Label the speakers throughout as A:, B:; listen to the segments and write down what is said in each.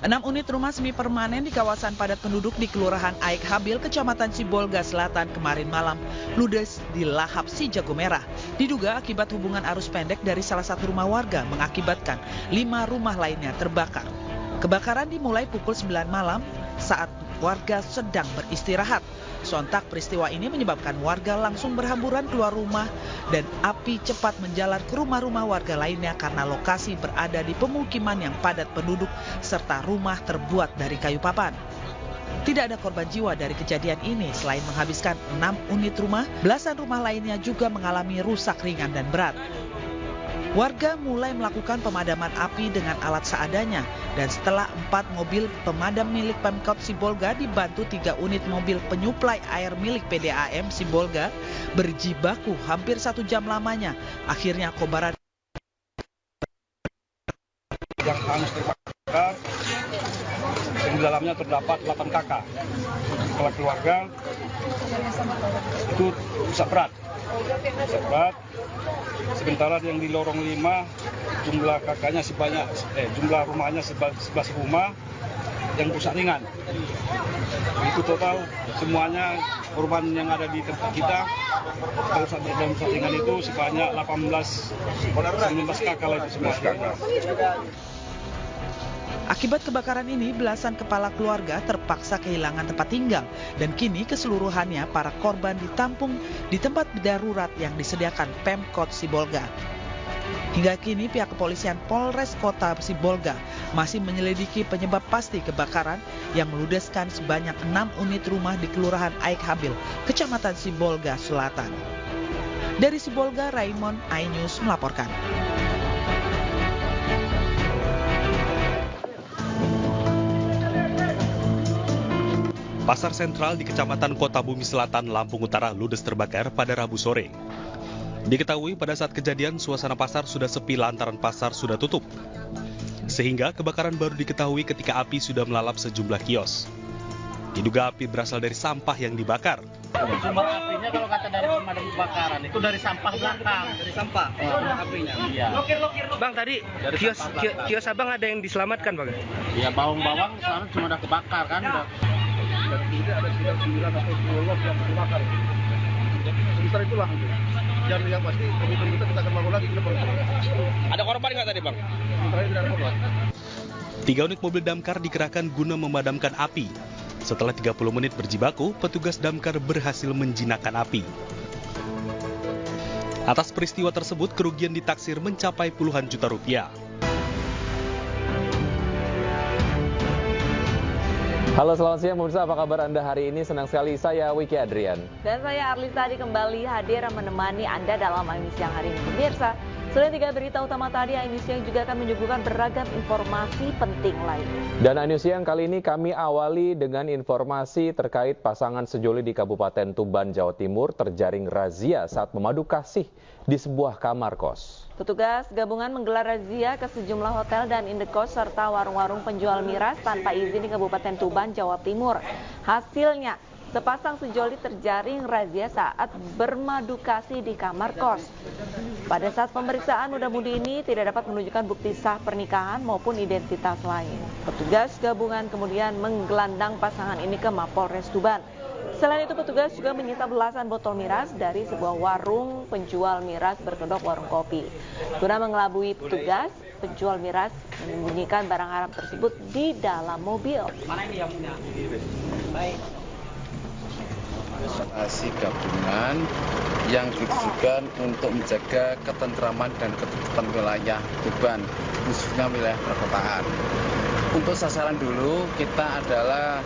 A: 6 unit rumah semi permanen di kawasan padat penduduk di Kelurahan Aik Habil, Kecamatan Sibolga Selatan kemarin malam ludes di lahap si jago merah. Diduga akibat hubungan arus pendek dari salah satu rumah warga mengakibatkan 5 rumah lainnya terbakar. Kebakaran dimulai pukul 9 malam saat warga sedang beristirahat. Sontak peristiwa ini menyebabkan warga langsung berhamburan keluar rumah dan api cepat menjalar ke rumah-rumah warga lainnya karena lokasi berada di pemukiman yang padat penduduk serta rumah terbuat dari kayu papan. Tidak ada korban jiwa dari kejadian ini. Selain menghabiskan 6 unit rumah, belasan rumah lainnya juga mengalami rusak ringan dan berat. Warga mulai melakukan pemadaman api dengan alat seadanya dan setelah 4 mobil pemadam milik Pemkot Sibolga dibantu 3 unit mobil penyuplai air milik PDAM Sibolga berjibaku hampir 1 jam lamanya. Akhirnya kobaran
B: yang hangus terbakar, yang di dalamnya terdapat 8 kakak. Kepala keluarga itu rusak berat. Sementara yang di lorong 5 jumlah kakaknya sebanyak jumlah rumahnya 11 rumah yang rusak ringan. Itu total semuanya korban yang ada di tempat kita kalau rusak ringan itu sebanyak 19 kakak lah itu semua kakak.
A: Akibat kebakaran ini, belasan kepala keluarga terpaksa kehilangan tempat tinggal dan kini keseluruhannya para korban ditampung di tempat darurat yang disediakan Pemkot Sibolga. Hingga kini pihak kepolisian Polres Kota Sibolga masih menyelidiki penyebab pasti kebakaran yang meludeskan sebanyak 6 unit rumah di Kelurahan Aik Habil, Kecamatan Sibolga Selatan. Dari Sibolga, Raymond, iNews melaporkan.
C: Pasar sentral di Kecamatan Kota Bumi Selatan, Lampung Utara ludes terbakar pada Rabu sore. Diketahui pada saat kejadian suasana pasar sudah sepi lantaran pasar sudah tutup. Sehingga kebakaran baru diketahui ketika api sudah melalap sejumlah kios. Diduga api berasal dari sampah yang dibakar.
D: Sumber apinya kalau kata dari pemadam kebakaran itu dari sampah belakang. Dari sampah apinya. Iya.
E: Bang, tadi kios abang ada yang diselamatkan, Bang?
D: Iya, bawang-bawang sekarang cuma udah kebakar kan.
B: Dan tidak ada sekitar 9 atau 10 lot yang terbakar. Jadi sebesar itulah. Dan yang pasti komitmen kita akan bangun lagi ke depan.
E: Ada korban nggak tadi, Bang?
B: Sementara tidak ada korban.
C: 3 unit mobil damkar dikerahkan guna memadamkan api. Setelah 30 menit berjibaku, petugas damkar berhasil menjinakkan api. Atas peristiwa tersebut, kerugian ditaksir mencapai puluhan juta rupiah.
F: Halo, selamat siang pemirsa, apa kabar Anda hari ini? Senang sekali, saya Wiki Adrian.
G: Dan saya Arlis tadi kembali hadir menemani Anda dalam iNews Siang hari ini pemirsa. Selain 3 berita utama tadi, iNews Siang juga akan menyuguhkan beragam informasi penting lainnya. Dan
F: iNews Siang kali ini kami awali dengan informasi terkait pasangan sejoli di Kabupaten Tuban, Jawa Timur terjaring razia saat memadu kasih di sebuah kamar kos.
G: Petugas gabungan menggelar razia ke sejumlah hotel dan indekos serta warung-warung penjual miras tanpa izin di Kabupaten Tuban, Jawa Timur. Hasilnya, sepasang sejoli terjaring razia saat bermadu kasih di kamar kos. Pada saat pemeriksaan, muda-mudi ini tidak dapat menunjukkan bukti sah pernikahan maupun identitas lain. Petugas gabungan kemudian menggelandang pasangan ini ke Mapolres Tuban. Selain itu, petugas juga menyita belasan botol miras dari sebuah warung penjual miras berkedok warung kopi. Guna mengelabui petugas, penjual miras menyembunyikan barang haram tersebut di dalam mobil.
D: Mana ini yang punya? Baik.
H: Operasi gabungan yang ditujukan untuk menjaga ketentraman dan ketertiban wilayah Tuban, khususnya wilayah perkotaan. Untuk sasaran dulu kita adalah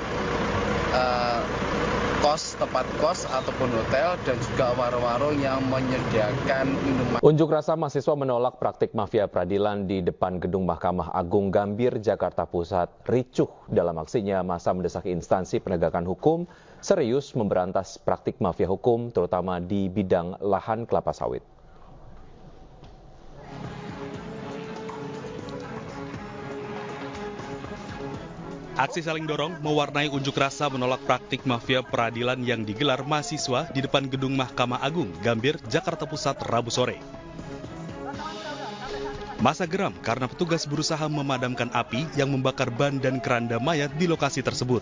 H: tempat kos ataupun hotel dan juga warung-warung yang menyediakan minuman.
F: Unjuk rasa mahasiswa menolak praktik mafia peradilan di depan gedung Mahkamah Agung Gambir, Jakarta Pusat ricuh. Dalam aksinya, massa mendesak instansi penegakan hukum serius memberantas praktik mafia hukum, terutama di bidang lahan kelapa sawit.
C: Aksi saling dorong mewarnai unjuk rasa menolak praktik mafia peradilan yang digelar mahasiswa di depan gedung Mahkamah Agung Gambir, Jakarta Pusat, Rabu sore. Massa geram karena petugas berusaha memadamkan api yang membakar ban dan keranda mayat di lokasi tersebut.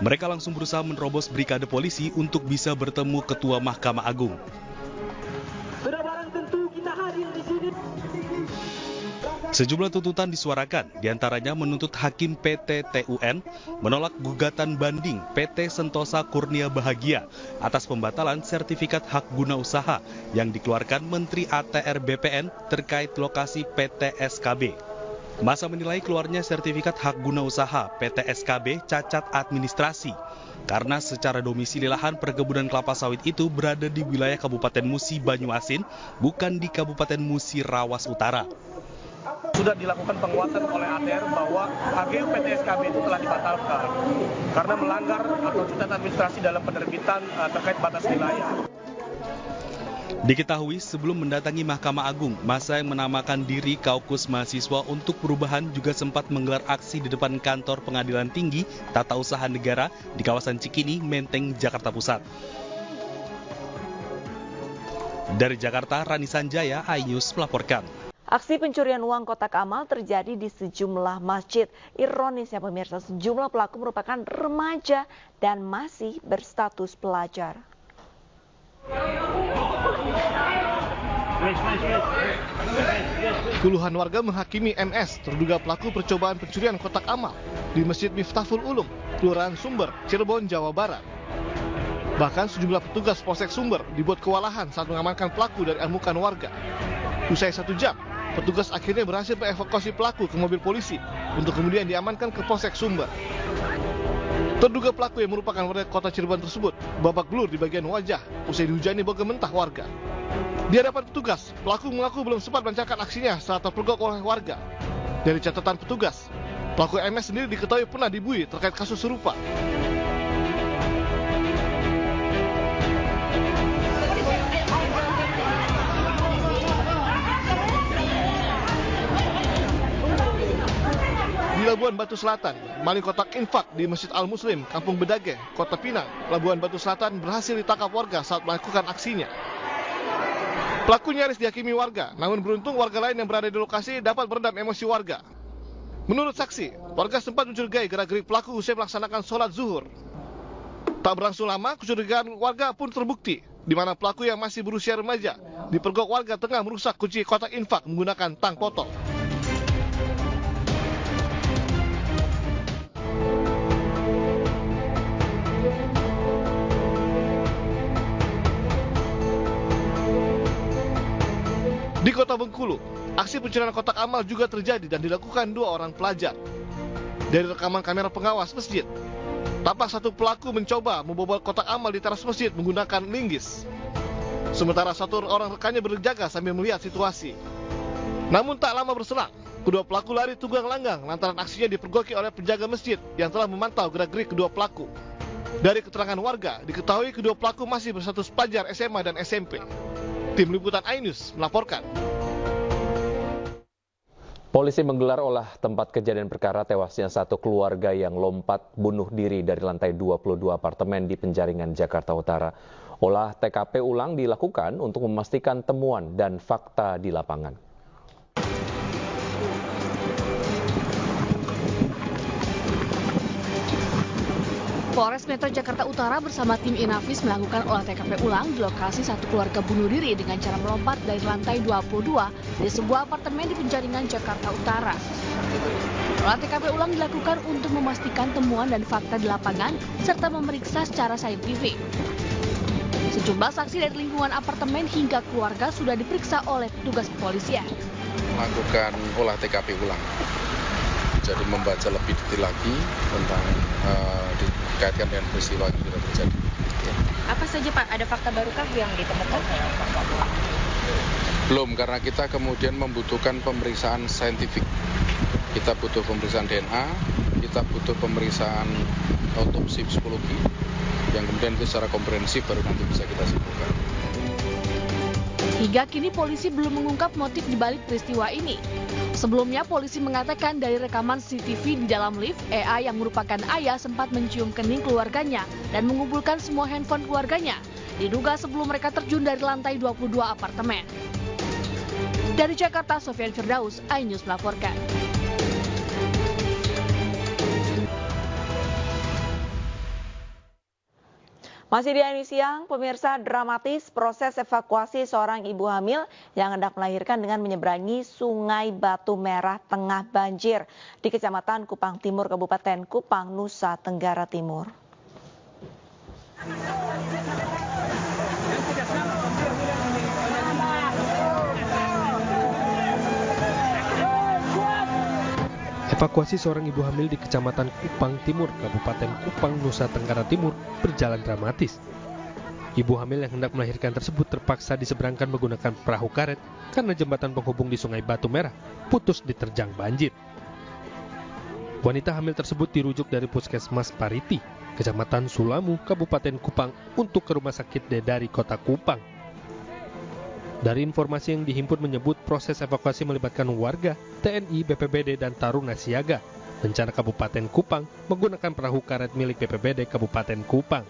C: Mereka langsung berusaha menerobos brigade polisi untuk bisa bertemu Ketua Mahkamah Agung.
I: Sudah barang tentu kita hadir di sini.
C: Sejumlah tuntutan disuarakan, diantaranya menuntut Hakim PT TUN menolak gugatan banding PT Sentosa Kurnia Bahagia atas pembatalan sertifikat hak guna usaha yang dikeluarkan Menteri ATR BPN terkait lokasi PT SKB. Massa menilai keluarnya sertifikat hak guna usaha PT SKB cacat administrasi karena secara domisili lahan perkebunan kelapa sawit itu berada di wilayah Kabupaten Musi Banyuasin, bukan di Kabupaten Musi Rawas Utara.
E: Sudah dilakukan penguatan oleh ATR bahwa HGU PT SKB itu telah dibatalkan karena melanggar atau cacat administrasi dalam penerbitan terkait batas wilayah.
C: Diketahui sebelum mendatangi Mahkamah Agung, massa yang menamakan diri Kaukus Mahasiswa untuk Perubahan juga sempat menggelar aksi di depan kantor Pengadilan Tinggi Tata Usaha Negara di kawasan Cikini, Menteng, Jakarta Pusat. Dari Jakarta, Rani Sanjaya, iNews melaporkan.
G: Aksi pencurian uang kotak amal terjadi di sejumlah masjid. Ironisnya pemirsa, sejumlah pelaku merupakan remaja dan masih berstatus pelajar.
J: Puluhan warga menghakimi MS, terduga pelaku percobaan pencurian kotak amal di Masjid Miftahul Ulum, Kelurahan Sumber, Cirebon, Jawa Barat. Bahkan sejumlah petugas Polsek Sumber dibuat kewalahan saat mengamankan pelaku dari amukan warga. Usai 1 jam, petugas akhirnya berhasil mengevakuasi pelaku ke mobil polisi untuk kemudian diamankan ke Polsek Sumber. Terduga pelaku yang merupakan warga kota Cirebon tersebut babak belur di bagian wajah usai dihujani boga mentah warga. Di hadapan petugas, pelaku mengaku belum sempat melancarkan aksinya saat terpergok oleh warga. Dari catatan petugas, pelaku MS sendiri diketahui pernah dibui terkait kasus serupa. Labuan Batu Selatan, maling kotak infak di Masjid Al-Muslim, Kampung Bedage, Kota Pinang, Labuan Batu Selatan berhasil ditangkap warga saat melakukan aksinya. Pelaku nyaris dihakimi warga, namun beruntung warga lain yang berada di lokasi dapat meredam emosi warga. Menurut saksi, warga sempat mencurigai gerak-gerik pelaku usai melaksanakan sholat zuhur. Tak berlangsung lama, kecurigaan warga pun terbukti, di mana pelaku yang masih berusia remaja dipergok warga tengah merusak kunci kotak infak menggunakan tang potong. Di Kota Bengkulu, aksi pencurian kotak amal juga terjadi dan dilakukan 2 orang pelajar. Dari rekaman kamera pengawas masjid, tampak satu pelaku mencoba membobol kotak amal di teras masjid menggunakan linggis. Sementara satu orang rekannya berjaga sambil melihat situasi. Namun tak lama berselang, kedua pelaku lari tunggang langgang lantaran aksinya dipergoki oleh penjaga masjid yang telah memantau gerak-gerik kedua pelaku. Dari keterangan warga, diketahui kedua pelaku masih berstatus pelajar SMA dan SMP. Tim Liputan iNews melaporkan.
F: Polisi menggelar olah tempat kejadian perkara tewasnya satu keluarga yang lompat bunuh diri dari lantai 22 apartemen di Penjaringan, Jakarta Utara. Olah TKP ulang dilakukan untuk memastikan temuan dan fakta di lapangan.
K: Polres Metro Jakarta Utara bersama tim Inafis melakukan olah TKP ulang di lokasi satu keluarga bunuh diri dengan cara melompat dari lantai 22 di sebuah apartemen di Penjaringan, Jakarta Utara. Olah TKP ulang dilakukan untuk memastikan temuan dan fakta di lapangan serta memeriksa secara saintifik. Sejumlah saksi dari lingkungan apartemen hingga keluarga sudah diperiksa oleh petugas kepolisian.
H: Melakukan olah TKP ulang. Jadi membaca lebih detail lagi tentang dikaitkan dengan peristiwa yang sudah terjadi.
L: Apa saja Pak? Ada fakta barukah yang ditemukan?
H: Belum, karena kita kemudian membutuhkan pemeriksaan saintifik. Kita butuh pemeriksaan DNA, kita butuh pemeriksaan autopsi psikologi, yang kemudian itu secara komprehensif baru nanti bisa kita simpulkan.
K: Hingga kini polisi belum mengungkap motif dibalik peristiwa ini. Sebelumnya polisi mengatakan dari rekaman CCTV di dalam lift, EA yang merupakan ayah sempat mencium kening keluarganya dan mengumpulkan semua handphone keluarganya. Diduga sebelum mereka terjun dari lantai 22 apartemen. Dari Jakarta, Sofian Firdaus, iNews melaporkan.
G: Masih di iNews Siang, pemirsa, dramatis proses evakuasi seorang ibu hamil yang hendak melahirkan dengan menyeberangi Sungai Batu Merah tengah banjir di Kecamatan Kupang Timur, Kabupaten Kupang, Nusa Tenggara Timur.
M: Evakuasi seorang ibu hamil di Kecamatan Kupang Timur, Kabupaten Kupang, Nusa Tenggara Timur berjalan dramatis. Ibu hamil yang hendak melahirkan tersebut terpaksa diseberangkan menggunakan perahu karet karena jembatan penghubung di Sungai Batu Merah putus diterjang banjir. Wanita hamil tersebut dirujuk dari Puskesmas Pariti, Kecamatan Sulamu, Kabupaten Kupang untuk ke Rumah Sakit Dedari Kota Kupang. Dari informasi yang dihimpun menyebut proses evakuasi melibatkan warga, TNI, BPBD, dan Taruna Siaga, Bencana Kabupaten Kupang menggunakan perahu karet milik BPBD Kabupaten Kupang.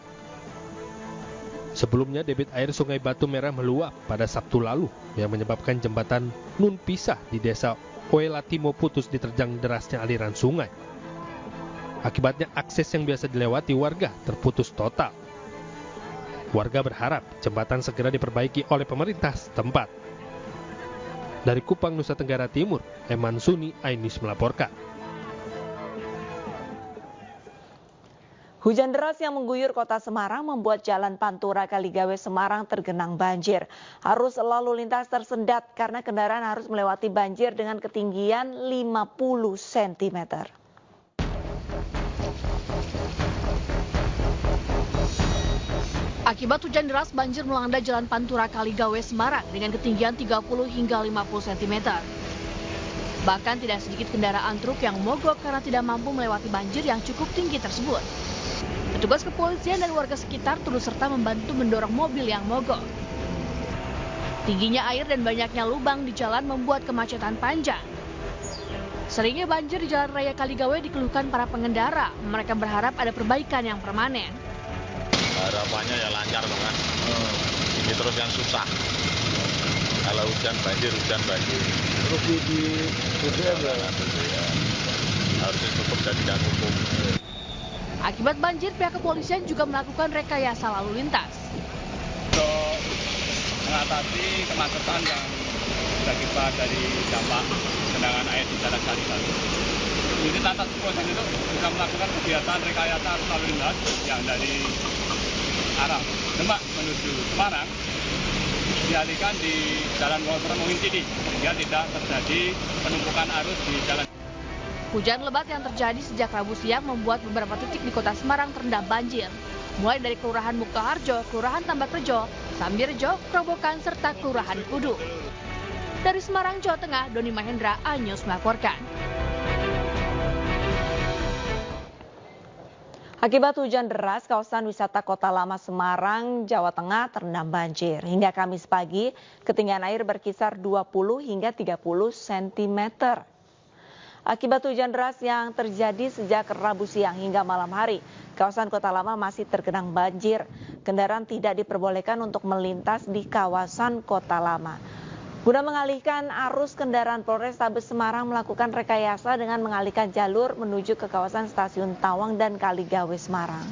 M: Sebelumnya debit air Sungai Batu Merah meluap pada Sabtu lalu yang menyebabkan jembatan Nun Pisah di desa Oelatimo putus diterjang derasnya aliran sungai. Akibatnya akses yang biasa dilewati warga terputus total. Warga berharap jembatan segera diperbaiki oleh pemerintah setempat. Dari Kupang, Nusa Tenggara Timur, Eman Suni, iNews melaporkan.
G: Hujan deras yang mengguyur kota Semarang membuat jalan Pantura Kaligawe Semarang tergenang banjir. Arus lalu lintas tersendat karena kendaraan harus melewati banjir dengan ketinggian 50 cm.
K: Akibat hujan deras, banjir melanda jalan Pantura Kaligawe Semarang dengan ketinggian 30 hingga 50 cm. Bahkan tidak sedikit kendaraan truk yang mogok karena tidak mampu melewati banjir yang cukup tinggi tersebut. Petugas kepolisian dan warga sekitar turut serta membantu mendorong mobil yang mogok. Tingginya air dan banyaknya lubang di jalan membuat kemacetan panjang. Seringnya banjir di Jalan Raya Kaligawe dikeluhkan para pengendara. Mereka berharap ada perbaikan yang permanen.
N: Harapannya ya lancar kan. Ini terus yang susah. Kalau hujan banjir. Terus di BBM ya. Harusnya cukup dan hukum.
K: Akibat banjir, pihak kepolisian juga melakukan rekayasa lalu lintas.
B: Untuk mengatasi kemacetan yang berakibat dari dampak genangan air di Jalan Kaligawe. Unit Lantas Polres itu sudah melakukan kegiatan rekayasa arus lalu lintas yang dari arah Demak menuju Semarang dialihkan di Jalan Walter Mungintidi sehingga tidak terjadi penumpukan arus di jalan.
K: Hujan lebat yang terjadi sejak Rabu siang membuat beberapa titik di kota Semarang terendam banjir, mulai dari Kelurahan Mukaharjo, Kelurahan Tambakrejo, Sambirjo, Kerobokan, serta Kelurahan Kudu. Dari Semarang, Jawa Tengah, Doni Mahendra, iNews melaporkan.
G: Akibat hujan deras, kawasan wisata Kota Lama Semarang, Jawa Tengah terendam banjir. Hingga Kamis pagi, ketinggian air berkisar 20 hingga 30 cm. Akibat hujan deras yang terjadi sejak Rabu siang hingga malam hari, kawasan Kota Lama masih tergenang banjir. Kendaraan tidak diperbolehkan untuk melintas di kawasan Kota Lama. Guna mengalihkan arus kendaraan, Polrestabes Semarang melakukan rekayasa dengan mengalihkan jalur menuju ke kawasan Stasiun Tawang dan Kaligawe Semarang.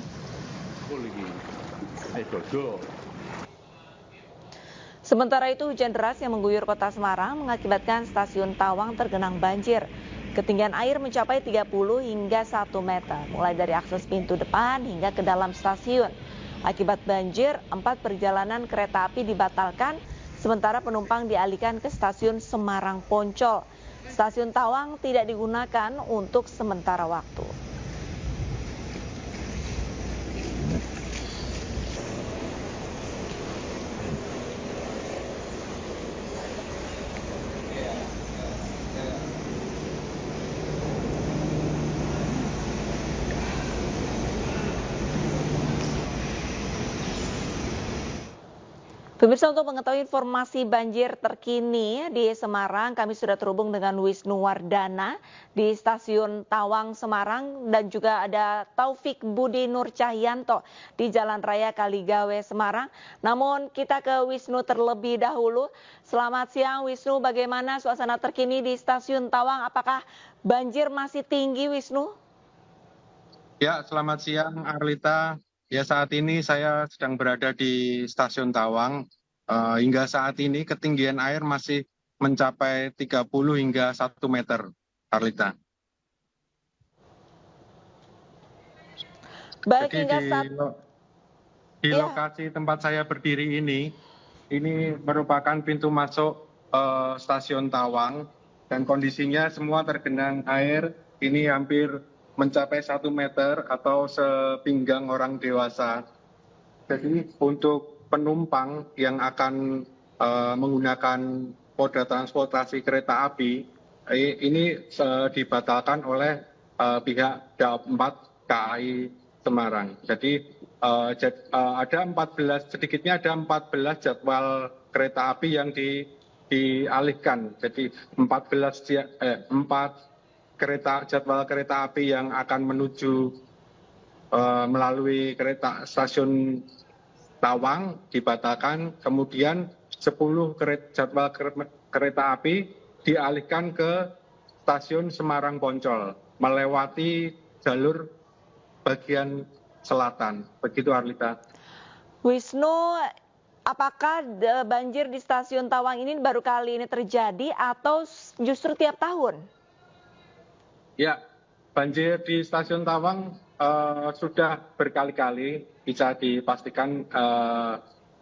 G: Sementara itu, hujan deras yang mengguyur kota Semarang mengakibatkan Stasiun Tawang tergenang banjir. Ketinggian air mencapai 30 hingga 1 meter, mulai dari akses pintu depan hingga ke dalam stasiun. Akibat banjir, 4 perjalanan kereta api dibatalkan, sementara penumpang dialihkan ke stasiun Semarang Poncol. Stasiun Tawang tidak digunakan untuk sementara waktu. Pemirsa, untuk mengetahui informasi banjir terkini di Semarang, kami sudah terhubung dengan Wisnu Wardana di Stasiun Tawang Semarang dan juga ada Taufik Budi Nur Cahyanto di Jalan Raya Kaligawe Semarang. Namun kita ke Wisnu terlebih dahulu. Selamat siang Wisnu, bagaimana suasana terkini di Stasiun Tawang? Apakah banjir masih tinggi, Wisnu?
O: Ya, selamat siang Arlita. Ya, saat ini saya sedang berada di Stasiun Tawang. Hingga saat ini ketinggian air masih mencapai 30 hingga 1 meter, Arlita.
G: Baik,
O: jadi
G: hingga
O: di lokasi tempat saya berdiri ini merupakan pintu masuk Stasiun Tawang dan kondisinya semua tergenang air. Ini hampir mencapai 1 meter atau sepinggang orang dewasa. Jadi untuk penumpang yang akan menggunakan moda transportasi kereta api ini dibatalkan oleh pihak Daob 4 KAI Semarang. Jadi ada 14, sedikitnya ada 14 jadwal kereta api yang dialihkan. Jadi 4 jadwal kereta api yang akan menuju melalui stasiun Tawang dibatalkan, kemudian 10 jadwal kereta api dialihkan ke stasiun Semarang Poncol melewati jalur bagian selatan. Begitu, Arlita.
G: Wisnu, apakah banjir di Stasiun Tawang ini baru kali ini terjadi atau justru tiap tahun?
O: Ya, banjir di Stasiun Tawang sudah berkali-kali, bisa dipastikan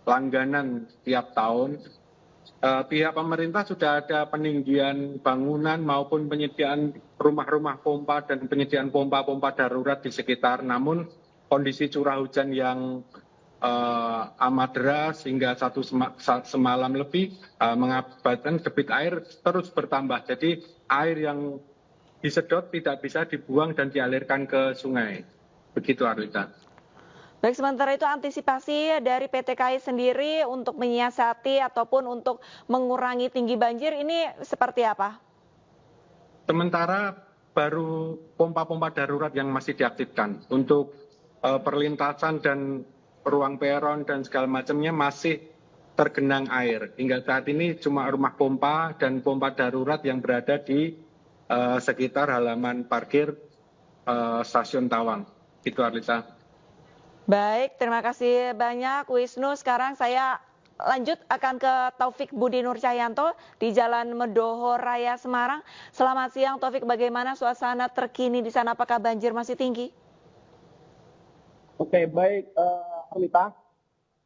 O: langganan tiap tahun. Pihak pemerintah sudah ada peninggian bangunan maupun penyediaan rumah-rumah pompa dan penyediaan pompa-pompa darurat di sekitar. Namun kondisi curah hujan yang amat deras hingga semalam lebih mengakibatkan debit air terus bertambah. Jadi air yang disedot tidak bisa dibuang dan dialirkan ke sungai. Begitu, Arlita.
G: Baik, sementara itu antisipasi dari PT KAI sendiri untuk menyiasati ataupun untuk mengurangi tinggi banjir ini seperti apa?
O: Sementara baru pompa-pompa darurat yang masih diaktifkan. Untuk perlintasan dan ruang peron dan segala macamnya masih tergenang air. Hingga saat ini cuma rumah pompa dan pompa darurat yang berada di sekitar halaman parkir Stasiun Tawang. Itu, Arlita.
G: Baik, terima kasih banyak Wisnu. Sekarang saya lanjut akan ke Taufik Budi Nur Cahyanto di Jalan Medoho Raya Semarang. Selamat siang Taufik, bagaimana suasana terkini di sana? Apakah banjir masih tinggi?
P: Oke, baik Arlita.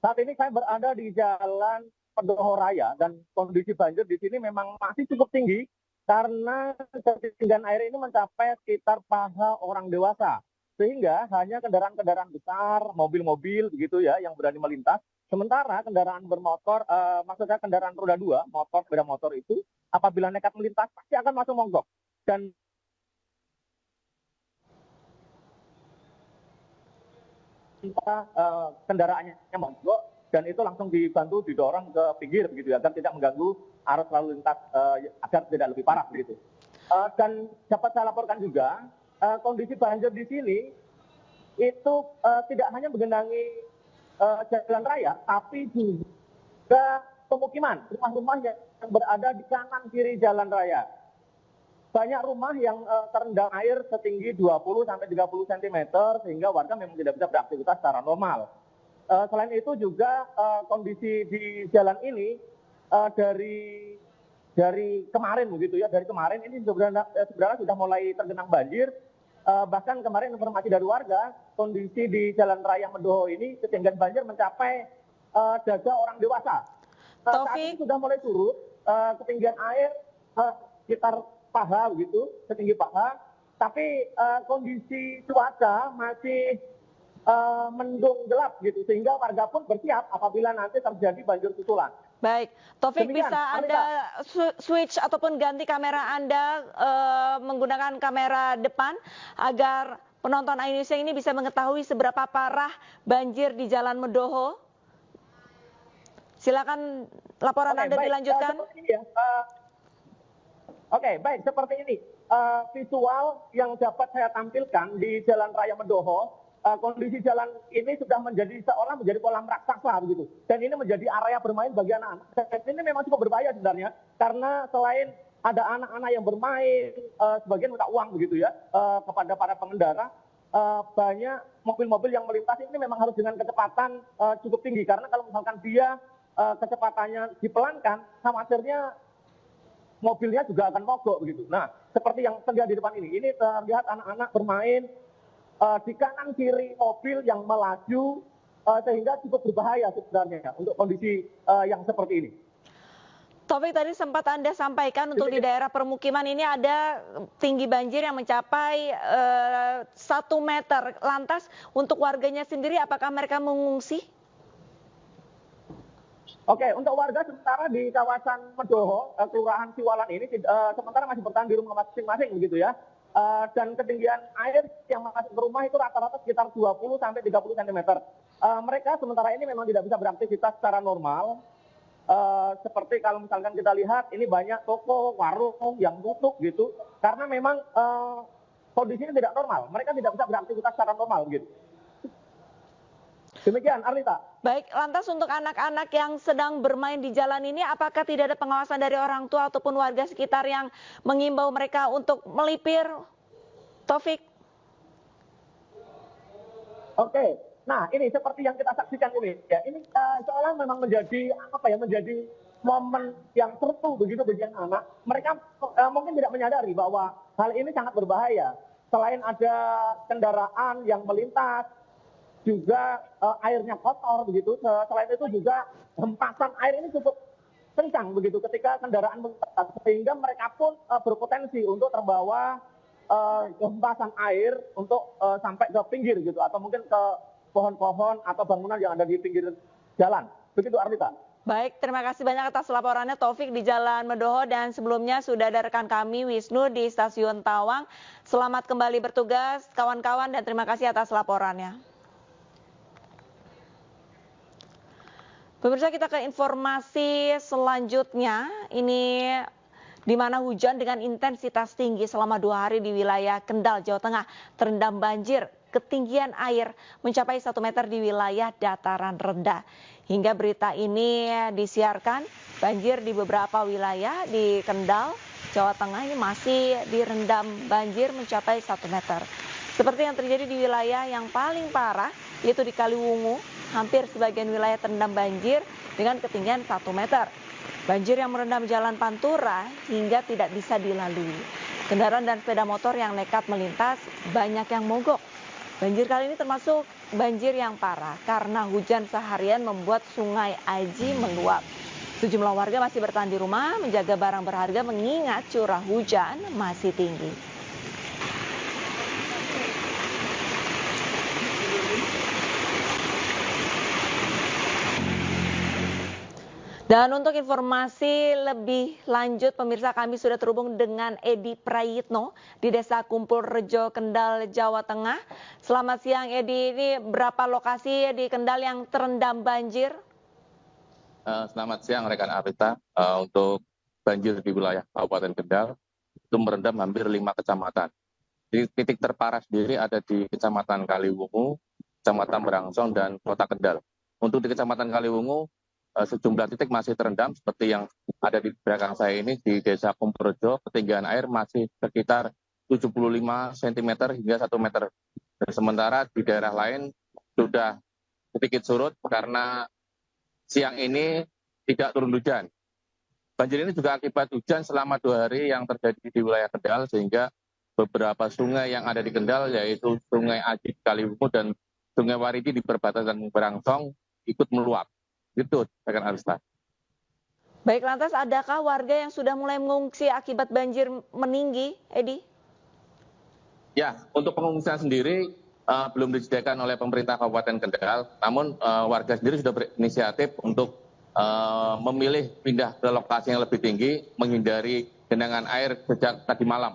P: Saat ini saya berada di Jalan Medoho Raya dan kondisi banjir di sini memang masih cukup tinggi karena ketinggian air ini mencapai sekitar paha orang dewasa. Sehingga hanya kendaraan-kendaraan besar, mobil-mobil begitu ya yang berani melintas. Sementara kendaraan bermotor, maksudnya kendaraan roda 2, motor, sepeda motor itu apabila nekat melintas pasti akan masuk mogok. Dan kendaraannya mogok dan itu langsung dibantu didorong ke pinggir begitu ya, agar tidak mengganggu arus lalu lintas agar tidak lebih parah begitu. Dan dapat saya laporkan juga kondisi banjir di sini itu tidak hanya menggenangi jalan raya, tapi juga pemukiman, rumah-rumah yang berada di kanan kiri jalan raya. Banyak rumah yang terendam air setinggi 20-30 cm sehingga warga memang tidak bisa beraktivitas secara normal. Selain itu juga kondisi di jalan ini dari kemarin begitu ya, dari kemarin ini sebenarnya sudah mulai tergenang banjir. Bahkan kemarin informasi dari warga, kondisi di Jalan Raya Medoho ini ketinggian banjir mencapai dada orang dewasa. Saat ini sudah mulai surut, ketinggian air sekitar paha begitu, setinggi paha. Tapi kondisi cuaca masih mendung gelap gitu, sehingga warga pun bersiap apabila nanti terjadi banjir susulan.
G: Baik, Taufik,
P: Demikian,
G: bisa Anda switch ataupun ganti kamera Anda menggunakan kamera depan agar penonton Indonesia ini bisa mengetahui seberapa parah banjir di Jalan Medoho? Silakan laporan Anda dilanjutkan.
P: Baik, seperti ini. Visual yang dapat saya tampilkan di Jalan Raya Mendoho, kondisi jalan ini sudah menjadi kolam raksasa begitu. Dan ini menjadi area bermain bagi anak-anak. Dan ini memang cukup berbahaya sebenarnya, karena selain ada anak-anak yang bermain, sebagian minta uang begitu ya kepada para pengendara. Banyak mobil-mobil yang melintas ini memang harus dengan kecepatan cukup tinggi, karena kalau misalkan dia kecepatannya dipelankan, khawatirnya mobilnya juga akan mogok begitu. Nah, seperti yang terlihat di depan ini terlihat anak-anak bermain di kanan kiri mobil yang melaju, sehingga cukup berbahaya sebenarnya untuk kondisi yang seperti ini.
G: Taufik, tadi sempat Anda sampaikan untuk di daerah permukiman ini ada tinggi banjir yang mencapai 1 meter. Lantas untuk warganya sendiri apakah mereka mengungsi?
P: Oke, untuk warga sementara di kawasan Mendoho, Kelurahan Siwalan ini sementara masih bertahan di rumah masing-masing begitu ya. Dan ketinggian air yang masuk ke rumah itu rata-rata sekitar 20 sampai 30 cm. Mereka sementara ini memang tidak bisa beraktivitas secara normal. Seperti kalau misalkan kita lihat ini banyak toko, warung yang tutup gitu, karena memang kondisinya tidak normal. Mereka tidak bisa beraktivitas secara normal gitu. Demikian, Arlita.
G: Baik, lantas untuk anak-anak yang sedang bermain di jalan ini, apakah tidak ada pengawasan dari orang tua ataupun warga sekitar yang mengimbau mereka untuk melipir, Taufik?
P: Oke, nah ini seperti yang kita saksikan ini, ya ini seolah memang menjadi menjadi momen yang seru begitu bagi anak. Mereka mungkin tidak menyadari bahwa hal ini sangat berbahaya. Selain ada kendaraan yang melintas, juga airnya kotor begitu. Selain itu juga hempasan air ini cukup kencang begitu ketika kendaraan melintas, sehingga mereka pun berpotensi untuk terbawa hempasan air untuk sampai ke pinggir gitu, atau mungkin ke pohon-pohon atau bangunan yang ada di pinggir jalan. Begitu, Arlita.
G: Baik, terima kasih banyak atas laporannya Taufik di Jalan Mendoho, dan sebelumnya sudah ada rekan kami Wisnu di Stasiun Tawang. Selamat kembali bertugas kawan-kawan dan terima kasih atas laporannya. Pemirsa, kita ke informasi selanjutnya. Ini di mana hujan dengan intensitas tinggi selama 2 hari di wilayah Kendal, Jawa Tengah terendam banjir. Ketinggian air mencapai 1 meter di wilayah dataran rendah. Hingga berita ini disiarkan, banjir di beberapa wilayah di Kendal, Jawa Tengah ini masih direndam banjir mencapai 1 meter. Seperti yang terjadi di wilayah yang paling parah, yaitu di Kaliwungu, hampir sebagian wilayah terendam banjir dengan ketinggian 1 meter. Banjir yang merendam jalan Pantura hingga tidak bisa dilalui. Kendaraan dan sepeda motor yang nekat melintas banyak yang mogok. Banjir kali ini termasuk banjir yang parah karena hujan seharian membuat Sungai Aji meluap. Sejumlah warga masih bertahan di rumah menjaga barang berharga mengingat curah hujan masih tinggi. Dan untuk informasi lebih lanjut, pemirsa, kami sudah terhubung dengan Edi Prayitno di Desa Kumpul Rejo, Kendal, Jawa Tengah. Selamat siang, Edi. Ini berapa lokasi di Kendal yang terendam banjir?
Q: Selamat siang, rekan Arita. Untuk banjir di wilayah Kabupaten Kendal itu merendam hampir 5 kecamatan. Di titik terparah sendiri ada di Kecamatan Kaliwungu, Kecamatan Berangsong, dan Kota Kendal. Untuk di Kecamatan Kaliwungu, sejumlah titik masih terendam seperti yang ada di belakang saya ini di Desa Kumpulrejo. Ketinggian air masih sekitar 75 cm hingga 1 meter. Dan sementara di daerah lain sudah sedikit surut karena siang ini tidak turun hujan. Banjir ini juga akibat hujan selama 2 hari yang terjadi di wilayah Kendal, sehingga beberapa sungai yang ada di Kendal, yaitu Sungai Aji Kaliwungu dan Sungai Waridi di perbatasan Berangsong ikut meluap. Itu rekan Arista.
G: Baik, lantas adakah warga yang sudah mulai mengungsi akibat banjir meninggi, Edi?
Q: Ya, untuk pengungsian sendiri belum disediakan oleh pemerintah Kabupaten Kendal, namun warga sendiri sudah berinisiatif untuk memilih pindah ke lokasi yang lebih tinggi, menghindari genangan air sejak tadi malam.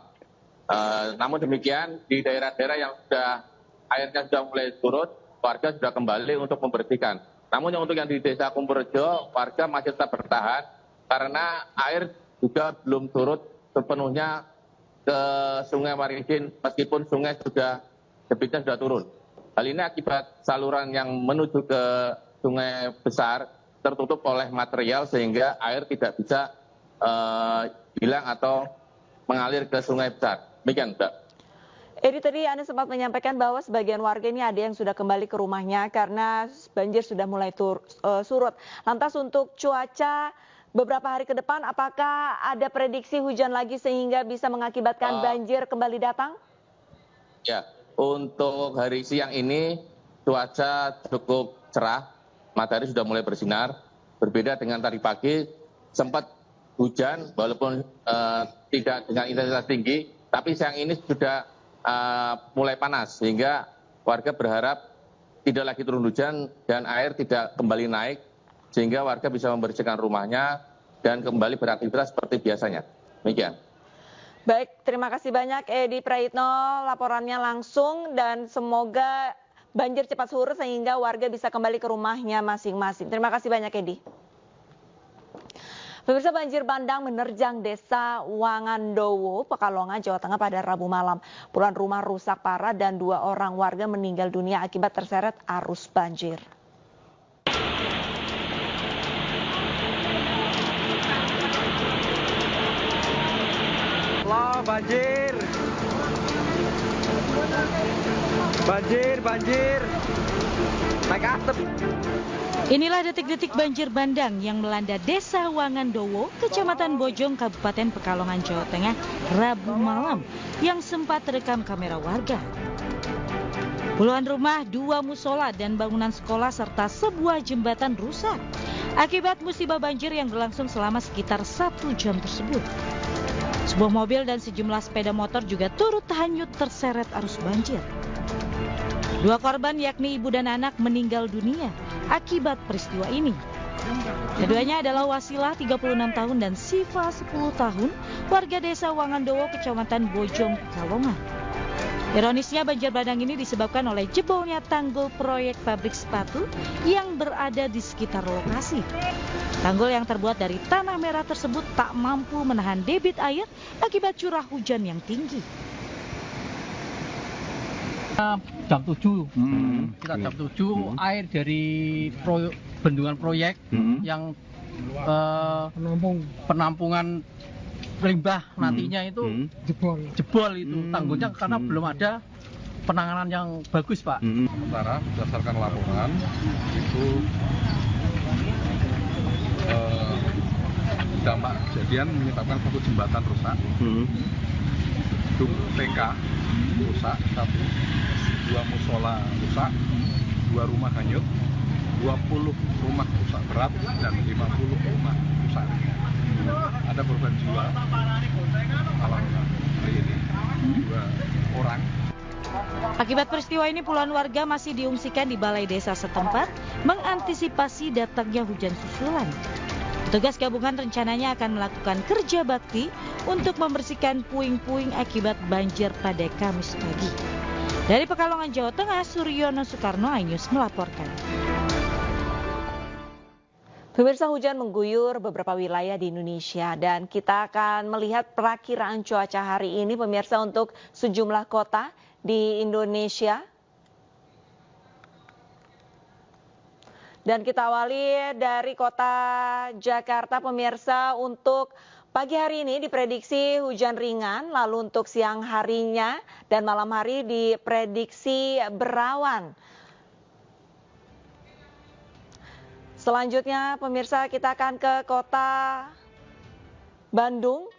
Q: Namun demikian, di daerah-daerah yang airnya sudah mulai turun, warga sudah kembali untuk membersihkan. Namun untuk yang di Desa Kumpulrejo, warga masih tetap bertahan karena air juga belum surut sepenuhnya ke Sungai Waringin meskipun sungai debitnya sudah turun. Hal ini akibat saluran yang menuju ke sungai besar tertutup oleh material sehingga air tidak bisa hilang atau mengalir ke sungai besar. Demikian, Mbak.
G: Edi, tadi Anda sempat menyampaikan bahwa sebagian warga ini ada yang sudah kembali ke rumahnya karena banjir sudah mulai surut. Lantas untuk cuaca beberapa hari ke depan, apakah ada prediksi hujan lagi sehingga bisa mengakibatkan banjir kembali datang?
Q: Ya, untuk hari siang ini cuaca cukup cerah, matahari sudah mulai bersinar. Berbeda dengan tadi pagi, sempat hujan walaupun tidak dengan intensitas tinggi, tapi siang ini sudah mulai panas sehingga warga berharap tidak lagi turun hujan dan air tidak kembali naik sehingga warga bisa membersihkan rumahnya dan kembali beraktivitas seperti biasanya. Demikian.
G: Baik, terima kasih banyak Edi Praitno laporannya langsung dan semoga banjir cepat surut sehingga warga bisa kembali ke rumahnya masing-masing. Terima kasih banyak Edi. Pemirsa, banjir bandang menerjang Desa Wangandowo, Pekalongan, Jawa Tengah pada Rabu malam. Puluhan rumah rusak parah dan 2 orang warga meninggal dunia akibat terseret arus banjir.
R: Allah, banjir. Banjir. Naik atap.
S: Inilah detik-detik banjir bandang yang melanda Desa Wangandowo, Kecamatan Bojong, Kabupaten Pekalongan, Jawa Tengah, Rabu malam, yang sempat terekam kamera warga. Puluhan rumah, 2 musola dan bangunan sekolah serta sebuah jembatan rusak akibat musibah banjir yang berlangsung selama sekitar 1 jam tersebut. Sebuah mobil dan sejumlah sepeda motor juga turut hanyut terseret arus banjir. 2 korban yakni ibu dan anak meninggal dunia akibat peristiwa ini. Keduanya adalah Wasilah 36 tahun dan Siva 10 tahun, warga Desa Wangandowo, Kecamatan Bojong, Pekalongan. Ironisnya banjir bandang ini disebabkan oleh jebolnya tanggul proyek pabrik sepatu yang berada di sekitar lokasi. Tanggul yang terbuat dari tanah merah tersebut tak mampu menahan debit air akibat curah hujan yang tinggi.
D: Jam 7, kita jam 7 air dari bendungan proyek yang penampungan limbah nantinya itu jebol itu tanggulnya karena belum ada penanganan yang bagus, Pak.
T: Sementara berdasarkan laporan itu dampak kejadian menyebabkan satu jembatan rusak, TK rusak 1, 2 musola rusak, 2 rumah hanyut, 20 rumah rusak berat dan 50 rumah rusak. Ada korban jiwa malam hari ini 2 orang.
S: Akibat peristiwa ini puluhan warga masih diungsikan di balai desa setempat mengantisipasi datangnya hujan susulan. Petugas gabungan rencananya akan melakukan kerja bakti untuk membersihkan puing-puing akibat banjir pada Kamis pagi. Dari Pekalongan, Jawa Tengah, Suryono Soekarno, iNews melaporkan.
G: Pemirsa, hujan mengguyur beberapa wilayah di Indonesia dan kita akan melihat perakiraan cuaca hari ini pemirsa untuk sejumlah kota di Indonesia. Dan kita awali dari kota Jakarta pemirsa, untuk pagi hari ini diprediksi hujan ringan, lalu untuk siang harinya dan malam hari diprediksi berawan. Selanjutnya pemirsa kita akan ke kota Bandung,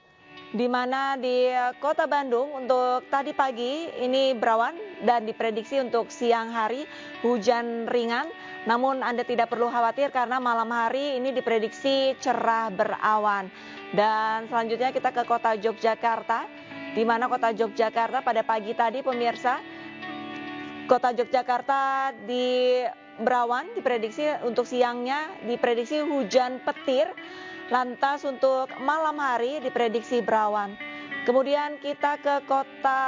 G: di mana di kota Bandung untuk tadi pagi ini berawan dan diprediksi untuk siang hari hujan ringan. Namun Anda tidak perlu khawatir karena malam hari ini diprediksi cerah berawan. Dan selanjutnya kita ke kota Yogyakarta, di mana kota Yogyakarta pada pagi tadi pemirsa, kota Yogyakarta di berawan diprediksi untuk siangnya diprediksi hujan petir. Lantas untuk malam hari diprediksi berawan. Kemudian kita ke kota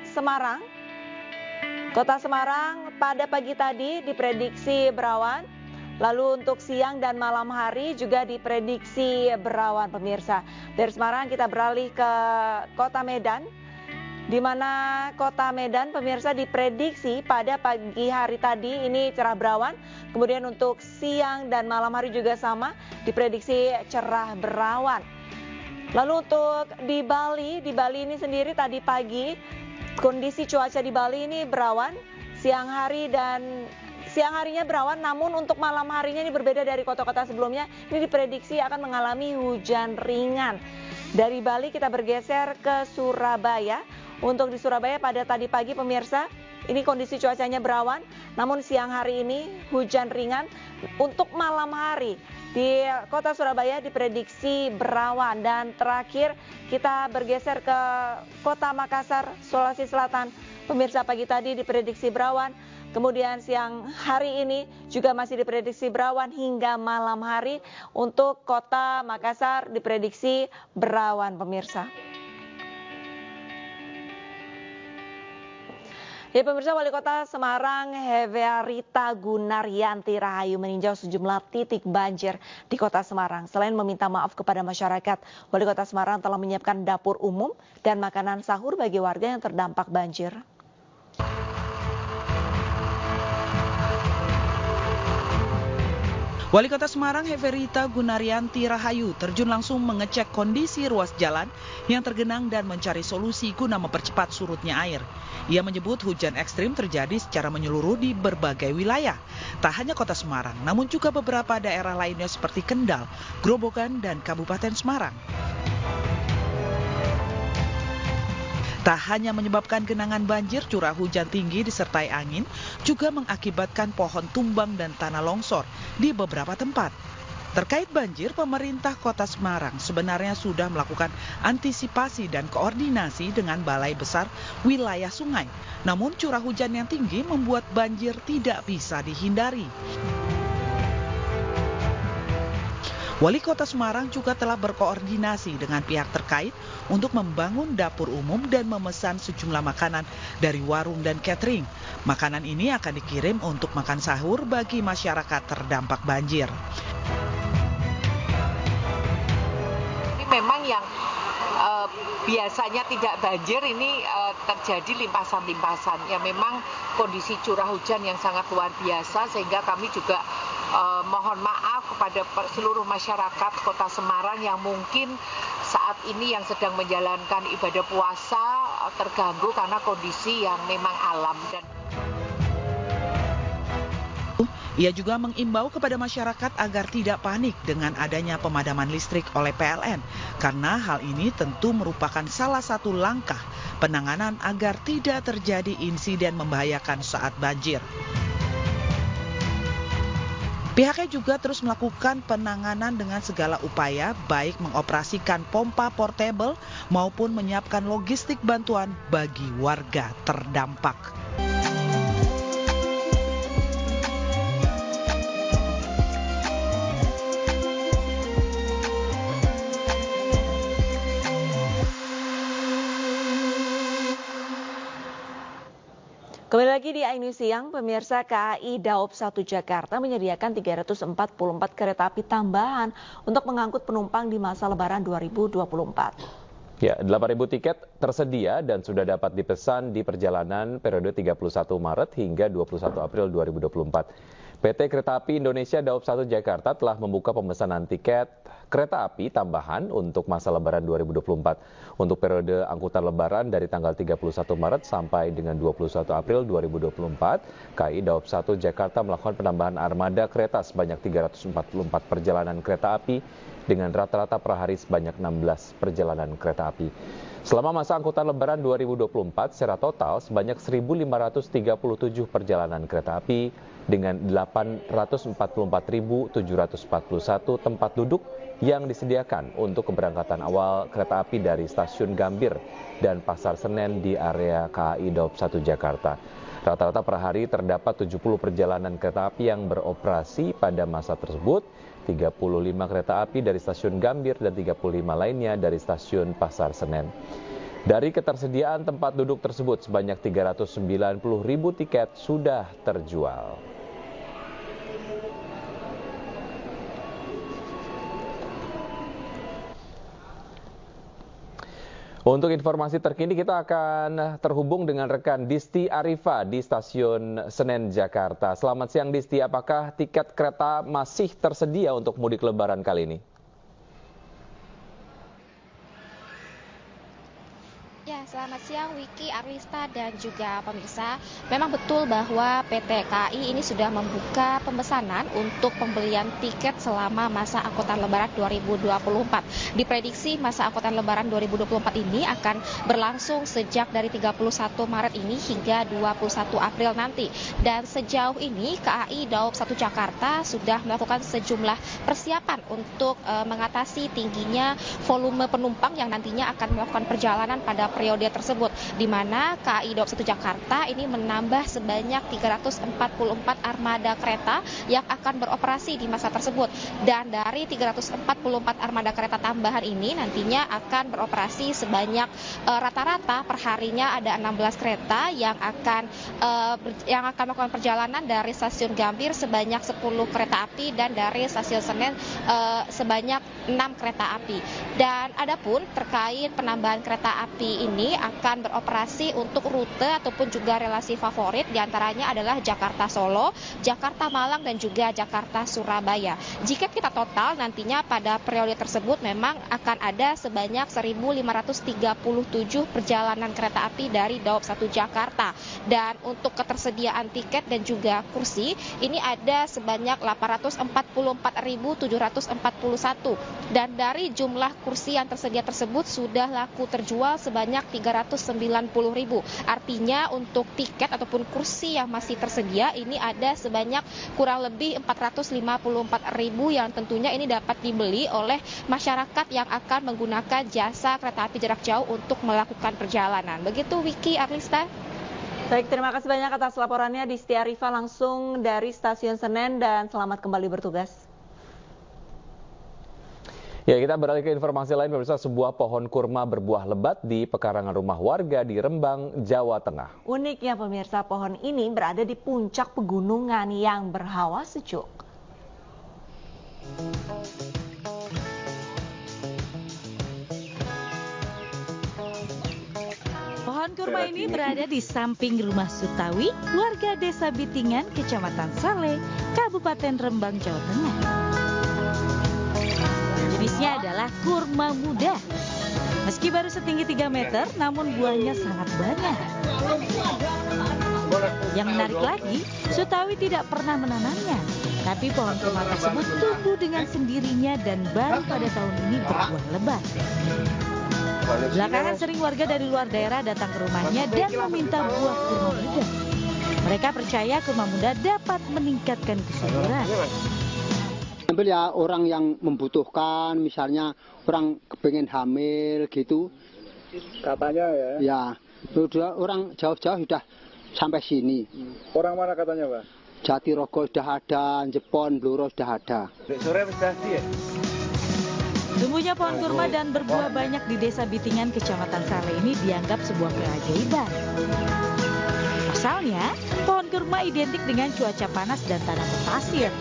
G: Semarang. Kota Semarang pada pagi tadi diprediksi berawan Lalu untuk siang dan malam hari juga diprediksi berawan pemirsa. Dari Semarang kita beralih ke Kota Medan, di mana Kota Medan pemirsa diprediksi pada pagi hari tadi ini cerah berawan. Kemudian untuk siang dan malam hari juga sama, diprediksi cerah berawan. Lalu untuk di Bali ini sendiri tadi pagi kondisi cuaca di Bali ini berawan, siang harinya berawan, namun untuk malam harinya ini berbeda dari kota-kota sebelumnya. Ini diprediksi akan mengalami hujan ringan. Dari Bali kita bergeser ke Surabaya. Untuk di Surabaya pada tadi pagi pemirsa, ini kondisi cuacanya berawan, namun siang hari ini hujan ringan. Untuk malam hari di kota Surabaya diprediksi berawan. Dan terakhir kita bergeser ke kota Makassar, Sulawesi Selatan. Pemirsa pagi tadi diprediksi berawan. Kemudian siang hari ini juga masih diprediksi berawan hingga malam hari. Untuk kota Makassar diprediksi berawan pemirsa. Ya pemirsa, Wali Kota Semarang Heverita Gunaryanti Rahayu meninjau sejumlah titik banjir di Kota Semarang. Selain meminta maaf kepada masyarakat, Wali Kota Semarang telah menyiapkan dapur umum dan makanan sahur bagi warga yang terdampak banjir.
A: Wali Kota Semarang Heverita Gunaryanti Rahayu terjun langsung mengecek kondisi ruas jalan yang tergenang dan mencari solusi guna mempercepat surutnya air. Ia menyebut hujan ekstrim terjadi secara menyeluruh di berbagai wilayah. Tak hanya Kota Semarang, namun juga beberapa daerah lainnya seperti Kendal, Grobogan, dan Kabupaten Semarang. Tak hanya menyebabkan genangan banjir, curah hujan tinggi disertai angin juga mengakibatkan pohon tumbang dan tanah longsor di beberapa tempat. Terkait banjir, pemerintah Kota Semarang sebenarnya sudah melakukan antisipasi dan koordinasi dengan Balai Besar Wilayah Sungai. Namun curah hujan yang tinggi membuat banjir tidak bisa dihindari. Wali Kota Semarang juga telah berkoordinasi dengan pihak terkait untuk membangun dapur umum dan memesan sejumlah makanan dari warung dan catering. Makanan ini akan dikirim untuk makan sahur bagi masyarakat terdampak banjir.
U: Ini memang yang biasanya tidak banjir ini terjadi limpasan-limpasan. Ya memang kondisi curah hujan yang sangat luar biasa sehingga kami juga mohon maaf kepada seluruh masyarakat Kota Semarang yang mungkin saat ini yang sedang menjalankan ibadah puasa terganggu karena kondisi yang memang alam.
A: Ia juga mengimbau kepada masyarakat agar tidak panik dengan adanya pemadaman listrik oleh PLN, karena hal ini tentu merupakan salah satu langkah penanganan agar tidak terjadi insiden membahayakan saat banjir. Pihaknya juga terus melakukan penanganan dengan segala upaya, baik mengoperasikan pompa portable maupun menyiapkan logistik bantuan bagi warga terdampak.
G: Kembali lagi di iNews Siang, pemirsa. KAI Daop 1 Jakarta menyediakan 344 kereta api tambahan untuk mengangkut penumpang di masa Lebaran 2024.
F: Ya, 8.000 tiket tersedia dan sudah dapat dipesan di perjalanan periode 31 Maret hingga 21 April 2024. PT Kereta Api Indonesia Daop 1 Jakarta telah membuka pemesanan tiket kereta api tambahan untuk masa Lebaran 2024. Untuk periode angkutan Lebaran dari tanggal 31 Maret sampai dengan 21 April 2024, KAI Daop 1 Jakarta melakukan penambahan armada kereta sebanyak 344 perjalanan kereta api dengan rata-rata per hari sebanyak 16 perjalanan kereta api. Selama masa angkutan Lebaran 2024, secara total sebanyak 1.537 perjalanan kereta api dengan 844.741 tempat duduk yang disediakan untuk keberangkatan awal kereta api dari Stasiun Gambir dan Pasar Senen di area KAI Daop 1 Jakarta. Rata-rata per hari terdapat 70 perjalanan kereta api yang beroperasi pada masa tersebut, 35 kereta api dari Stasiun Gambir dan 35 lainnya dari Stasiun Pasar Senen. Dari ketersediaan tempat duduk tersebut, sebanyak 390.000 tiket sudah terjual. Untuk informasi terkini kita akan terhubung dengan rekan Disti Arifa di Stasiun Senen, Jakarta. Selamat siang Disti, apakah tiket kereta masih tersedia untuk mudik lebaran kali ini?
I: Ya, selamat siang Wiki, Arlista, dan juga pemirsa. Memang betul bahwa PT KAI ini sudah membuka pemesanan untuk pembelian tiket selama masa angkutan lebaran 2024. Diprediksi masa angkutan lebaran 2024 ini akan berlangsung sejak dari 31 Maret ini hingga 21 April nanti. Dan sejauh ini KAI Daob 1 Jakarta sudah melakukan sejumlah persiapan untuk mengatasi tingginya volume penumpang yang nantinya akan melakukan perjalanan pada periode tersebut, di mana KAI Daob 1 Jakarta ini menambah sebanyak 344 armada kereta yang akan beroperasi di masa tersebut. Dan dari 344 armada kereta tambahan ini nantinya akan beroperasi sebanyak rata-rata perharinya ada 16 kereta yang akan melakukan perjalanan dari stasiun Gambir sebanyak 10 kereta api dan dari stasiun Senen sebanyak 6 kereta api. Dan adapun terkait penambahan kereta api ini akan beroperasi untuk rute ataupun juga relasi favorit, diantaranya adalah Jakarta Solo, Jakarta Malang, dan juga Jakarta Surabaya. Jika kita total nantinya pada periode tersebut memang akan ada sebanyak 1.537 perjalanan kereta api dari Daob 1 Jakarta. Dan untuk ketersediaan tiket dan juga kursi ini ada sebanyak 844.741. Dan dari jumlah kursi yang tersedia tersebut sudah laku terjual sebanyak 390.000. Artinya untuk tiket ataupun kursi yang masih tersedia ini ada sebanyak kurang lebih 454.000 yang tentunya ini dapat dibeli oleh masyarakat yang akan menggunakan jasa kereta api jarak jauh untuk melakukan perjalanan. Begitu Wiki, Arlista.
G: Baik, terima kasih banyak atas laporannya Disti Arifa langsung dari Stasiun Senen dan selamat kembali bertugas.
F: Ya, kita beralih ke informasi lain, pemirsa. Sebuah pohon kurma berbuah lebat di pekarangan rumah warga di Rembang, Jawa Tengah.
G: Uniknya pemirsa, pohon ini berada di puncak pegunungan yang berhawa sejuk. Pohon kurma ini berada di samping rumah Sutawi, warga Desa Bitingan, Kecamatan Saleh, Kabupaten Rembang, Jawa Tengah. Jenisnya adalah kurma muda. Meski baru setinggi 3 meter, namun buahnya sangat banyak. Yang menarik lagi, Sutawi tidak pernah menanamnya. Tapi pohon kurma tersebut tumbuh dengan sendirinya dan baru pada tahun ini berbuah lebat. Belakangan sering warga dari luar daerah datang ke rumahnya dan meminta buah kurma muda. Mereka percaya kurma muda dapat meningkatkan kesuburan.
V: Ambil ya orang yang membutuhkan, misalnya orang kepengen hamil gitu.
W: Katanya ya?
V: Ya, sudah orang jauh-jauh sudah sampai sini.
W: Orang mana katanya Pak?
V: Jatirogo sudah ada, Jepon, Bluro sudah ada.
W: Sore sudah ya?
G: Tumbuhnya pohon kurma dan berbuah banyak di Desa Bitingan, Kecamatan Saleh ini dianggap sebuah keajaiban. Pasalnya, pohon kurma identik dengan cuaca panas dan tanah berpasir.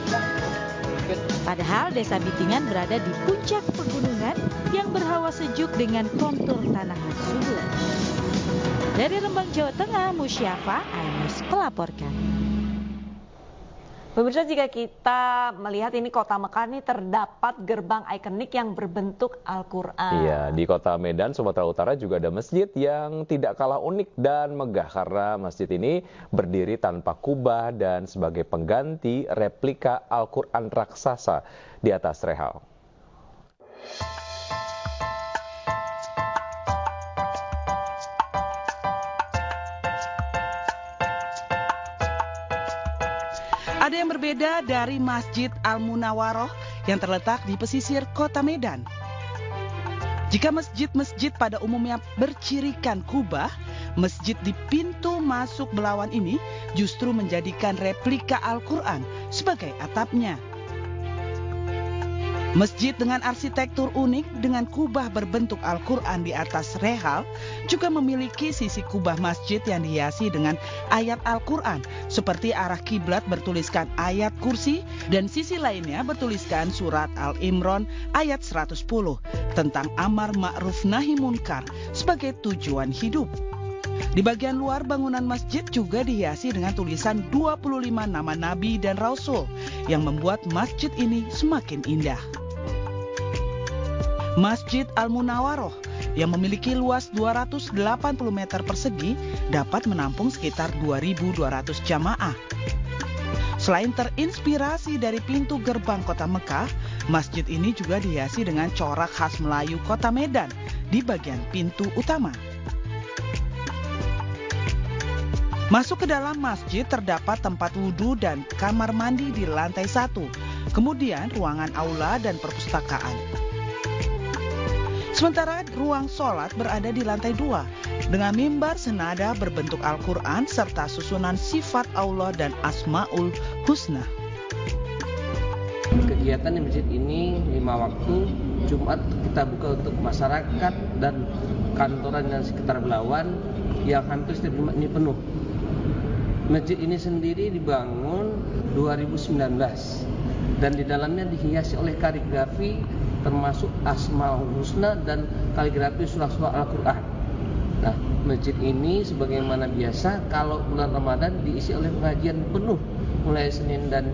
G: Padahal Desa Bitingan berada di puncak pegunungan yang berhawa sejuk dengan kontur tanah yang subur. Dari Rembang, Jawa Tengah, Musyafa Ainus melaporkan. Pemirsa, jika kita melihat ini kota Mekah ini terdapat gerbang ikonik yang berbentuk Al-Quran.
F: Iya, di kota Medan, Sumatera Utara juga ada masjid yang tidak kalah unik dan megah karena masjid ini berdiri tanpa kubah dan sebagai pengganti replika Al-Quran raksasa di atas rehal.
A: Ada yang berbeda dari Masjid Al-Munawaroh yang terletak di pesisir kota Medan. Jika masjid-masjid pada umumnya bercirikan kubah, masjid di pintu masuk Belawan ini justru menjadikan replika Al-Quran sebagai atapnya. Masjid dengan arsitektur unik dengan kubah berbentuk Al-Quran di atas rehal juga memiliki sisi kubah masjid yang dihiasi dengan ayat Al-Quran seperti arah kiblat bertuliskan ayat kursi dan sisi lainnya bertuliskan surat Al-Imran ayat 110 tentang amar ma'ruf nahi munkar sebagai tujuan hidup. Di bagian luar bangunan masjid juga dihiasi dengan tulisan 25 nama Nabi dan Rasul yang membuat masjid ini semakin indah. Masjid Al-Munawaroh yang memiliki luas 280 meter persegi dapat menampung sekitar 2.200 jamaah. Selain terinspirasi dari pintu gerbang kota Mekah, masjid ini juga dihiasi dengan corak khas Melayu kota Medan di bagian pintu utama. Masuk ke dalam masjid terdapat tempat wudhu dan kamar mandi di lantai 1, kemudian ruangan aula dan perpustakaan. Sementara ruang sholat berada di lantai 2 dengan mimbar senada berbentuk Al-Quran serta susunan sifat Allah dan Asmaul Husna.
C: Kegiatan di masjid ini 5 waktu, Jumat kita buka untuk masyarakat dan kantoran dan sekitar Belawan yang hampir setiap Jumat ini penuh. Masjid ini sendiri dibangun 2019 dan di dalamnya dihiasi oleh kaligrafi termasuk Asmaul Husna dan kaligrafi surah-surah Al-Quran. Nah, masjid ini sebagaimana biasa kalau bulan Ramadan diisi oleh pengajian penuh mulai Senin dan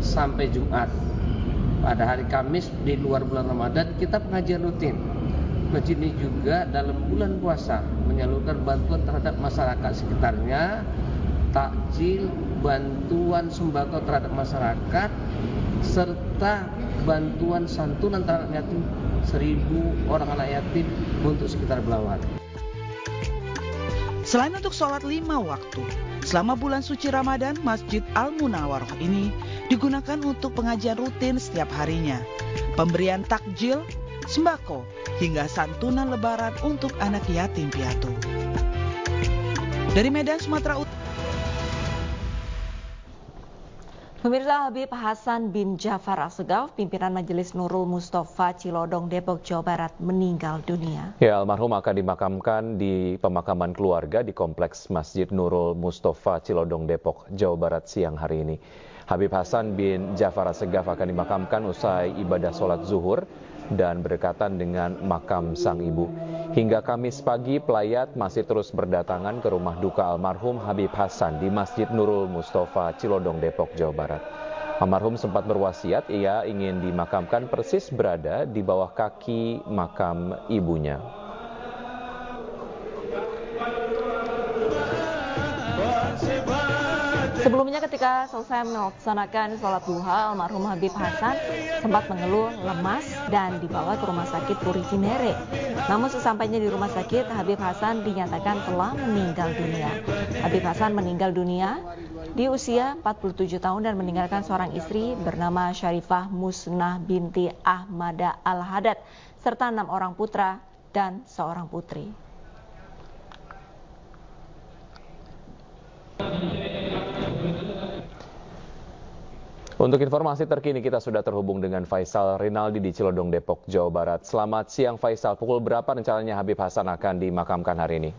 C: sampai Jumat. Pada hari Kamis di luar bulan Ramadan kita pengajian rutin. Masjid ini juga dalam bulan puasa menyalurkan bantuan terhadap masyarakat sekitarnya, takjil, bantuan sembako terhadap masyarakat, serta bantuan santunan terhadap yatim 1.000 orang anak yatim untuk sekitar Belawan.
A: Selain untuk sholat 5 waktu, selama bulan suci Ramadan, Masjid Al-Munawaroh ini digunakan untuk pengajian rutin setiap harinya, pemberian takjil, sembako, hingga santunan lebaran untuk anak yatim piatu. Dari Medan, Sumatera Utara.
G: Pemirsa, Habib Hasan bin Jafar Assegaf, pimpinan Majelis Nurul Mustofa Cilodong, Depok, Jawa Barat, meninggal dunia.
F: Ya, almarhum akan dimakamkan di pemakaman keluarga di Kompleks Masjid Nurul Mustofa Cilodong, Depok, Jawa Barat siang hari ini. Habib Hasan bin Jafar Assegaf akan dimakamkan usai ibadah sholat zuhur dan berdekatan dengan makam sang ibu. Hingga Kamis pagi, pelayat masih terus berdatangan ke rumah duka almarhum Habib Hasan di Masjid Nurul Mustofa Cilodong, Depok, Jawa Barat. Almarhum sempat berwasiat ia ingin dimakamkan persis berada di bawah kaki makam ibunya.
G: Sebelumnya ketika selesai melaksanakan sholat duha, almarhum Habib Hasan sempat mengeluh lemas dan dibawa ke rumah sakit Puri Cinere. Namun sesampainya di rumah sakit, Habib Hasan dinyatakan telah meninggal dunia. Habib Hasan meninggal dunia di usia 47 tahun dan meninggalkan seorang istri bernama Syarifah Musnah binti Ahmada Al-Hadad serta 6 orang putra dan seorang putri.
F: Untuk informasi terkini kita sudah terhubung dengan Faisal Rinaldi di Cilodong, Depok, Jawa Barat. Selamat siang Faisal, pukul berapa rencananya Habib Hasan akan dimakamkan hari ini?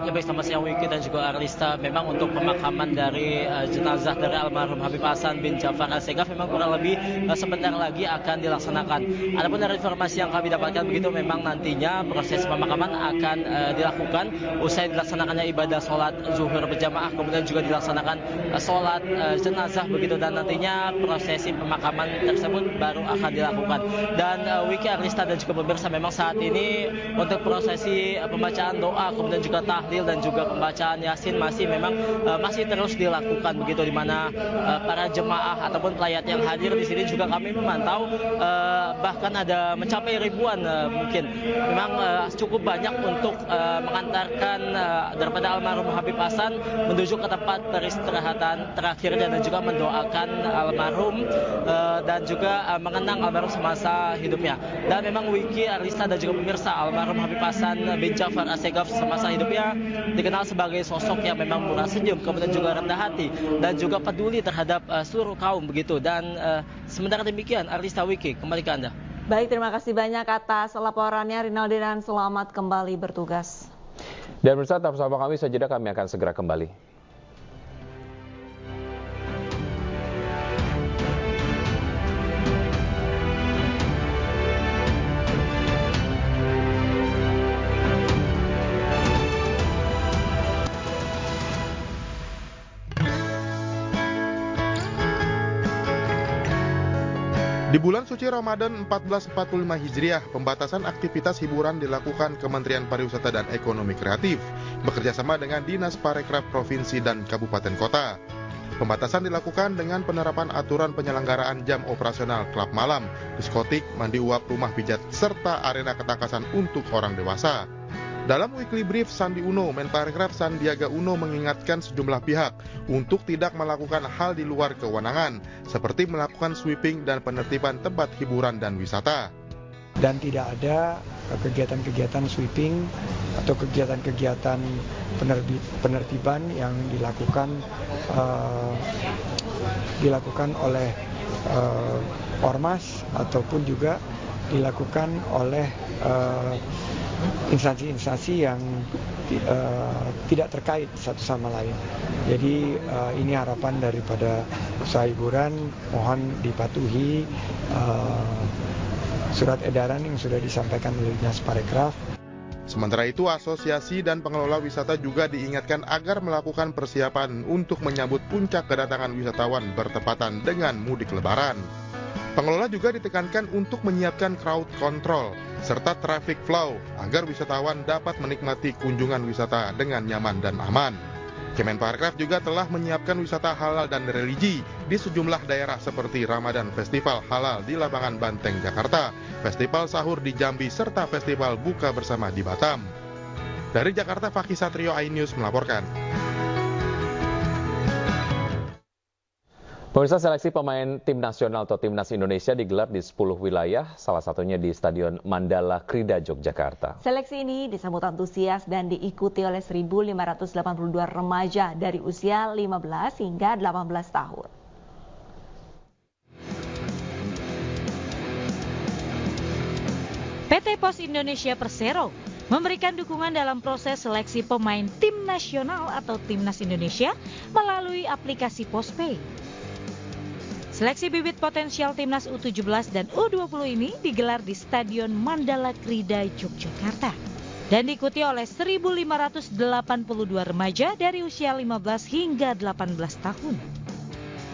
E: Ya baik, selamat siang Wiki dan juga Arlista. Memang untuk pemakaman dari jenazah dari almarhum Habib Hasan bin Jafar Assegaf memang kurang lebih sebentar lagi akan dilaksanakan. Adapun dari informasi yang kami dapatkan begitu, memang nantinya proses pemakaman akan dilakukan usai dilaksanakannya ibadah sholat zuhur berjamaah, kemudian juga dilaksanakan sholat jenazah begitu, dan nantinya prosesi pemakaman tersebut baru akan dilakukan. Dan Wiki, Arlista dan juga pemirsa, memang saat ini untuk prosesi pembacaan doa kemudian juga tahlil dan juga pembacaan Yasin masih terus dilakukan begitu, di mana para jemaah ataupun pelayat yang hadir di sini juga kami memantau bahkan ada mencapai ribuan mungkin. Memang cukup banyak untuk mengantarkan daripada almarhum Habib Hasan menuju ke tempat peristirahatan terakhir dan juga mendoakan almarhum dan juga mengenang almarhum semasa hidupnya. Dan memang Wiki, Arlista dan juga pemirsa, almarhum Habib Hasan bin Jafar Assegaf semasa hidupnya dikenal sebagai sosok yang memang murah senyum, kemudian juga rendah hati dan juga peduli terhadap seluruh kaum begitu. Dan sementara demikian, Arlista Wiki, kembali ke Anda.
G: Baik, terima kasih banyak atas laporannya Rinaldi dan selamat kembali bertugas.
F: Dan bersama bersama kami saja, kami akan segera kembali.
H: Di bulan suci Ramadan 1445 Hijriah, pembatasan aktivitas hiburan dilakukan Kementerian Pariwisata dan Ekonomi Kreatif bekerjasama dengan Dinas Parekraf Provinsi dan Kabupaten Kota. Pembatasan dilakukan dengan penerapan aturan penyelenggaraan jam operasional klub malam, diskotik, mandi uap, rumah pijat, serta arena ketangkasan untuk orang dewasa. Dalam Weekly Brief Sandi Uno, Menparekraf Sandiaga Uno mengingatkan sejumlah pihak untuk tidak melakukan hal di luar kewenangan, seperti melakukan sweeping dan penertiban tempat hiburan dan wisata.
J: Dan tidak ada kegiatan-kegiatan sweeping atau kegiatan-kegiatan penertiban yang dilakukan oleh ormas ataupun juga dilakukan oleh instansi-instansi yang tidak terkait satu sama lain. Jadi ini harapan daripada usaha hiburan, mohon dipatuhi surat edaran yang sudah disampaikan oleh Dinas Parekraf.
H: Sementara itu, asosiasi dan pengelola wisata juga diingatkan agar melakukan persiapan untuk menyambut puncak kedatangan wisatawan bertepatan dengan mudik lebaran. Pengelola juga ditekankan untuk menyiapkan crowd control serta traffic flow agar wisatawan dapat menikmati kunjungan wisata dengan nyaman dan aman. Kemenparekraf juga telah menyiapkan wisata halal dan religi di sejumlah daerah seperti Ramadan Festival Halal di Lapangan Banteng, Jakarta, Festival Sahur di Jambi, serta Festival Buka Bersama di Batam. Dari Jakarta, Fakih Satrio, iNews melaporkan.
F: Pemirsa, seleksi pemain tim nasional atau timnas Indonesia digelar di 10 wilayah, salah satunya di Stadion Mandala Krida, Yogyakarta.
G: Seleksi ini disambut antusias dan diikuti oleh 1.582 remaja dari usia 15 hingga 18 tahun.
S: PT Pos Indonesia Persero memberikan dukungan dalam proses seleksi pemain tim nasional atau timnas Indonesia melalui aplikasi Pospay. Seleksi bibit potensial timnas U17 dan U20 ini digelar di Stadion Mandala Krida, Yogyakarta dan diikuti oleh 1.582 remaja dari usia 15 hingga 18 tahun.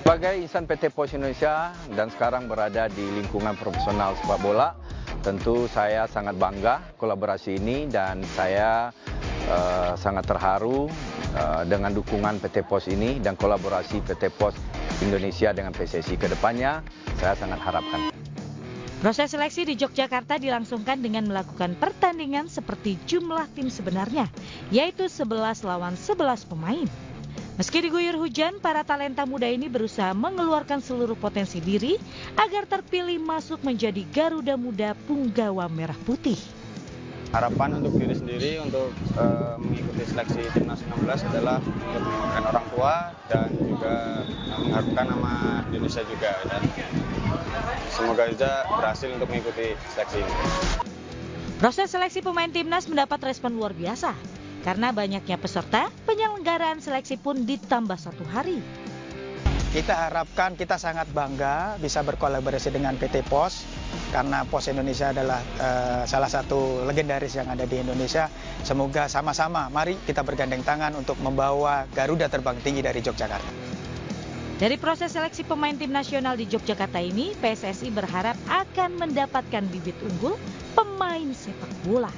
L: Sebagai insan PT Pos Indonesia dan sekarang berada di lingkungan profesional sepak bola, tentu saya sangat bangga kolaborasi ini dan saya sangat terharu dengan dukungan PT Pos ini dan kolaborasi PT Pos Indonesia dengan PSSI ke depannya, saya sangat harapkan.
S: Proses seleksi di Yogyakarta dilangsungkan dengan melakukan pertandingan seperti jumlah tim sebenarnya, yaitu 11 lawan 11 pemain. Meski diguyur hujan, para talenta muda ini berusaha mengeluarkan seluruh potensi diri agar terpilih masuk menjadi Garuda Muda Punggawa Merah Putih.
X: Harapan untuk diri sendiri untuk mengikuti seleksi timnas 16 adalah untuk mengenalkan orang tua dan juga mengharumkan nama Indonesia juga, dan semoga saja berhasil untuk mengikuti seleksi ini.
S: Proses seleksi pemain timnas mendapat respon luar biasa karena banyaknya peserta. Penyelenggaraan seleksi pun ditambah 1 hari.
Y: Kita harapkan, kita sangat bangga bisa berkolaborasi dengan PT Pos karena Pos Indonesia adalah salah satu legendaris yang ada di Indonesia. Semoga sama-sama mari kita bergandeng tangan untuk membawa Garuda terbang tinggi dari Yogyakarta.
S: Dari proses seleksi pemain tim nasional di Yogyakarta ini, PSSI berharap akan mendapatkan bibit unggul pemain sepak bola.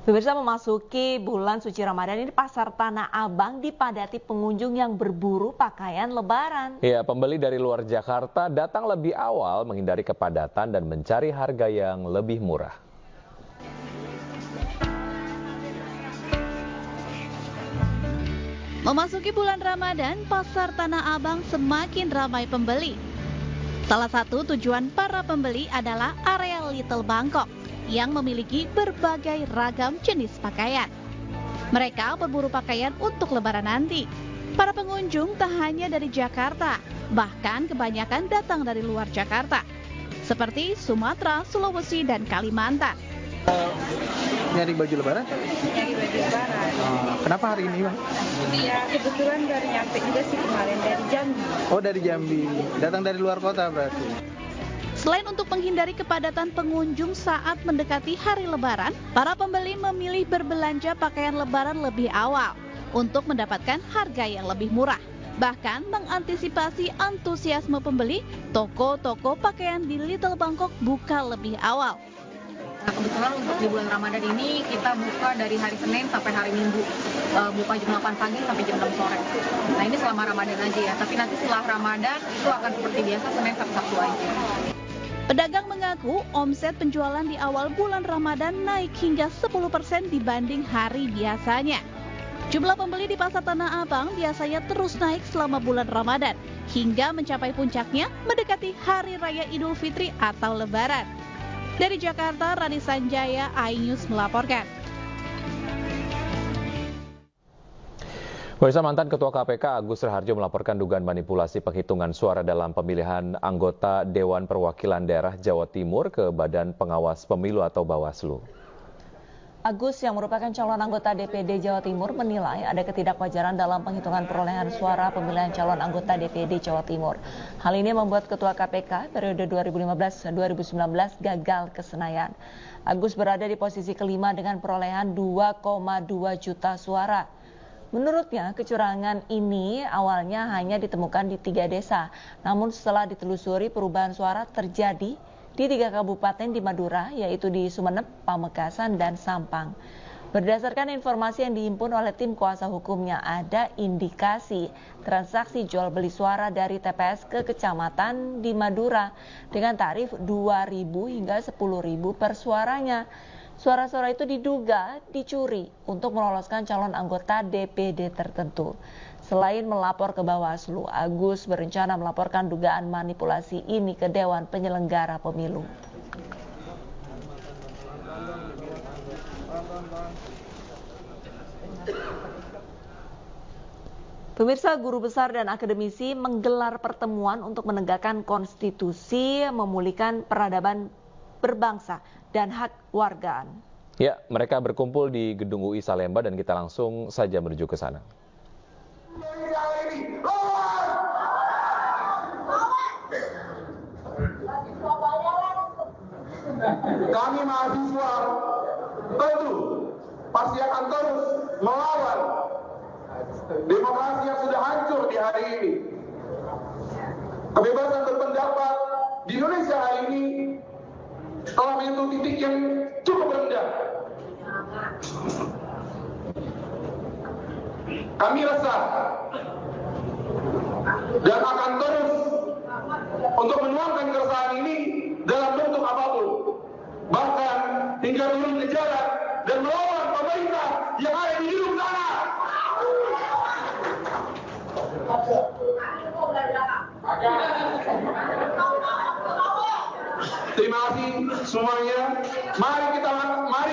G: Pemirsa, memasuki bulan suci Ramadan ini pasar Tanah Abang dipadati pengunjung yang berburu pakaian lebaran.
F: Ya, pembeli dari luar Jakarta datang lebih awal menghindari kepadatan dan mencari harga yang lebih murah.
Z: Memasuki bulan Ramadan, pasar Tanah Abang semakin ramai pembeli. Salah satu tujuan para pembeli adalah area Little Bangkok yang memiliki berbagai ragam jenis pakaian. Mereka berburu pakaian untuk Lebaran nanti. Para pengunjung tak hanya dari Jakarta, bahkan kebanyakan datang dari luar Jakarta, seperti Sumatera, Sulawesi, dan Kalimantan.
B: Nyari baju Lebaran?
K: Nyari baju Lebaran.
B: Kenapa hari ini, Bang?
K: Ya, kebetulan baru nyampe juga sih kemarin dari Jambi.
B: Oh, dari Jambi. Datang dari luar kota berarti?
Z: Selain untuk menghindari kepadatan pengunjung saat mendekati hari Lebaran, para pembeli memilih berbelanja pakaian Lebaran lebih awal untuk mendapatkan harga yang lebih murah. Bahkan mengantisipasi antusiasme pembeli, toko-toko pakaian di Little Bangkok buka lebih awal.
M: Nah, kebetulan untuk di bulan Ramadan ini kita buka dari hari Senin sampai hari Minggu, buka jam 8 pagi sampai jam 6 sore. Nah, ini selama Ramadan aja ya, tapi nanti setelah Ramadan itu akan seperti biasa, Senin sampai Sabtu aja.
Z: Pedagang mengaku omset penjualan di awal bulan Ramadan naik hingga 10% dibanding hari biasanya. Jumlah pembeli di Pasar Tanah Abang biasanya terus naik selama bulan Ramadan, hingga mencapai puncaknya mendekati Hari Raya Idul Fitri atau Lebaran. Dari Jakarta, Rani Sanjaya, iNews melaporkan.
F: Pemirsa, mantan Ketua KPK Agus Raharjo melaporkan dugaan manipulasi penghitungan suara dalam pemilihan anggota Dewan Perwakilan Daerah Jawa Timur ke Badan Pengawas Pemilu atau Bawaslu.
G: Agus yang merupakan calon anggota DPD Jawa Timur menilai ada ketidakwajaran dalam penghitungan perolehan suara pemilihan calon anggota DPD Jawa Timur. Hal ini membuat Ketua KPK periode 2015-2019 gagal ke Senayan. Agus berada di posisi kelima dengan perolehan 2,2 juta suara. Menurutnya, kecurangan ini awalnya hanya ditemukan di 3 desa. Namun setelah ditelusuri, perubahan suara terjadi di 3 kabupaten di Madura, yaitu di Sumeneb, Pamekasan, dan Sampang. Berdasarkan informasi yang dihimpun oleh tim kuasa hukumnya, ada indikasi transaksi jual beli suara dari TPS ke kecamatan di Madura dengan tarif 2.000 hingga 10.000 per suaranya. Suara-suara itu diduga dicuri untuk meloloskan calon anggota DPD tertentu. Selain melapor ke Bawaslu, Agus berencana melaporkan dugaan manipulasi ini ke Dewan Penyelenggara Pemilu. Pemirsa, guru besar dan akademisi menggelar pertemuan untuk menegakkan konstitusi, memulihkan peradaban berbangsa dan hak wargaan.
F: Ya, mereka berkumpul di Gedung UI Salemba dan kita langsung saja menuju ke sana.
N: Kami mahasiswa tentu pasti akan terus melawan demokrasi yang sudah hancur di hari ini. Kebebasan berpendapat di Indonesia hari ini telah menyentuh titik yang cukup rendah. Kami resah dan akan terus untuk menuangkan keresahan ini dalam bentuk apapun, bahkan hingga turun ke jalan dan melawan pemerintah yang ada di hidung sana. Terima kasih semuanya. Mari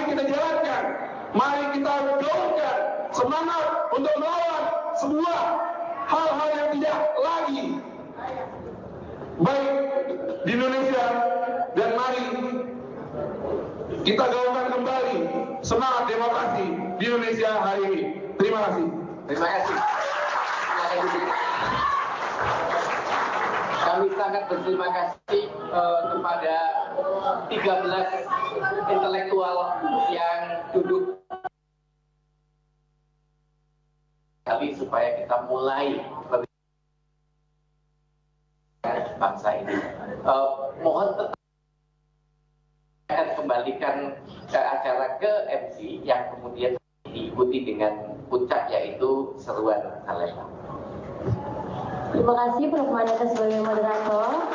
N: kita jalankan, mari kita gaungkan semangat untuk melawan sebuah hal-hal yang tidak lagi baik di Indonesia, dan mari kita gaungkan kembali semangat demokrasi di Indonesia hari ini. Terima kasih. Terima kasih.
O: Kami sangat berterima kasih kepada 13 intelektual yang duduk kali supaya kita mulai bangsa ini. Mohon tetap akan kembalikan ke acara ke MC yang kemudian diikuti dengan puncak, yaitu seruan Salemba.
P: Terima kasih Prof. Maneta sebagai moderator.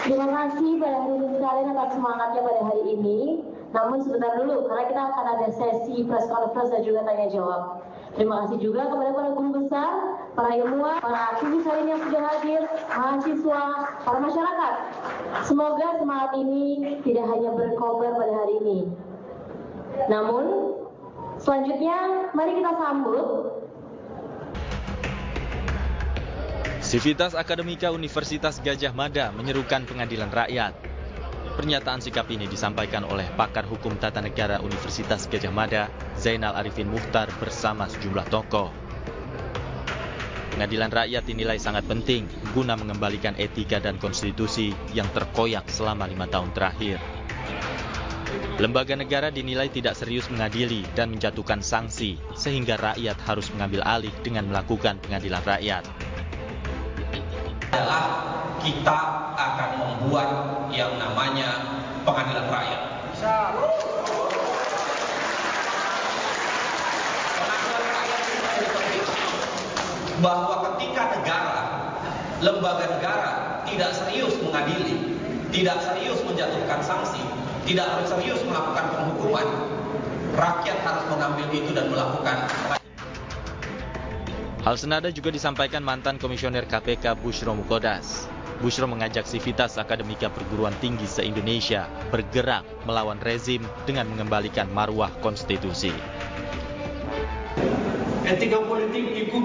P: Terima kasih pada hadirin sekalian atas semangatnya pada hari ini. Namun sebentar dulu, karena kita akan ada sesi press conference dan juga tanya jawab. Terima kasih juga kepada para guru besar, para ilmuwan, para aktivis lain yang sudah hadir, mahasiswa, para masyarakat. Semoga semangat ini tidak hanya berkobar pada hari ini. Namun, selanjutnya mari kita sambut
D: Sivitas Akademika Universitas Gadjah Mada menyerukan pengadilan rakyat. Pernyataan sikap ini disampaikan oleh pakar hukum tata negara Universitas Gadjah Mada, Zainal Arifin Mukhtar bersama sejumlah tokoh. Pengadilan rakyat dinilai sangat penting guna mengembalikan etika dan konstitusi yang terkoyak selama 5 tahun terakhir. Lembaga negara dinilai tidak serius mengadili dan menjatuhkan sanksi, sehingga rakyat harus mengambil alih dengan melakukan pengadilan rakyat.
I: Adalah kita akan membuat yang namanya pengadilan rakyat. Pengadilan rakyat itu penting. Bahwa ketika negara, lembaga negara tidak serius mengadili, tidak serius menjatuhkan sanksi, tidak serius melakukan penghukuman, rakyat harus mengambil itu dan melakukan.
D: Hal senada juga disampaikan mantan Komisioner KPK Bushro Mukodas. Bushro mengajak Sivitas Akademika Perguruan Tinggi se-Indonesia bergerak melawan rezim dengan mengembalikan marwah konstitusi.
I: Etika politik ikut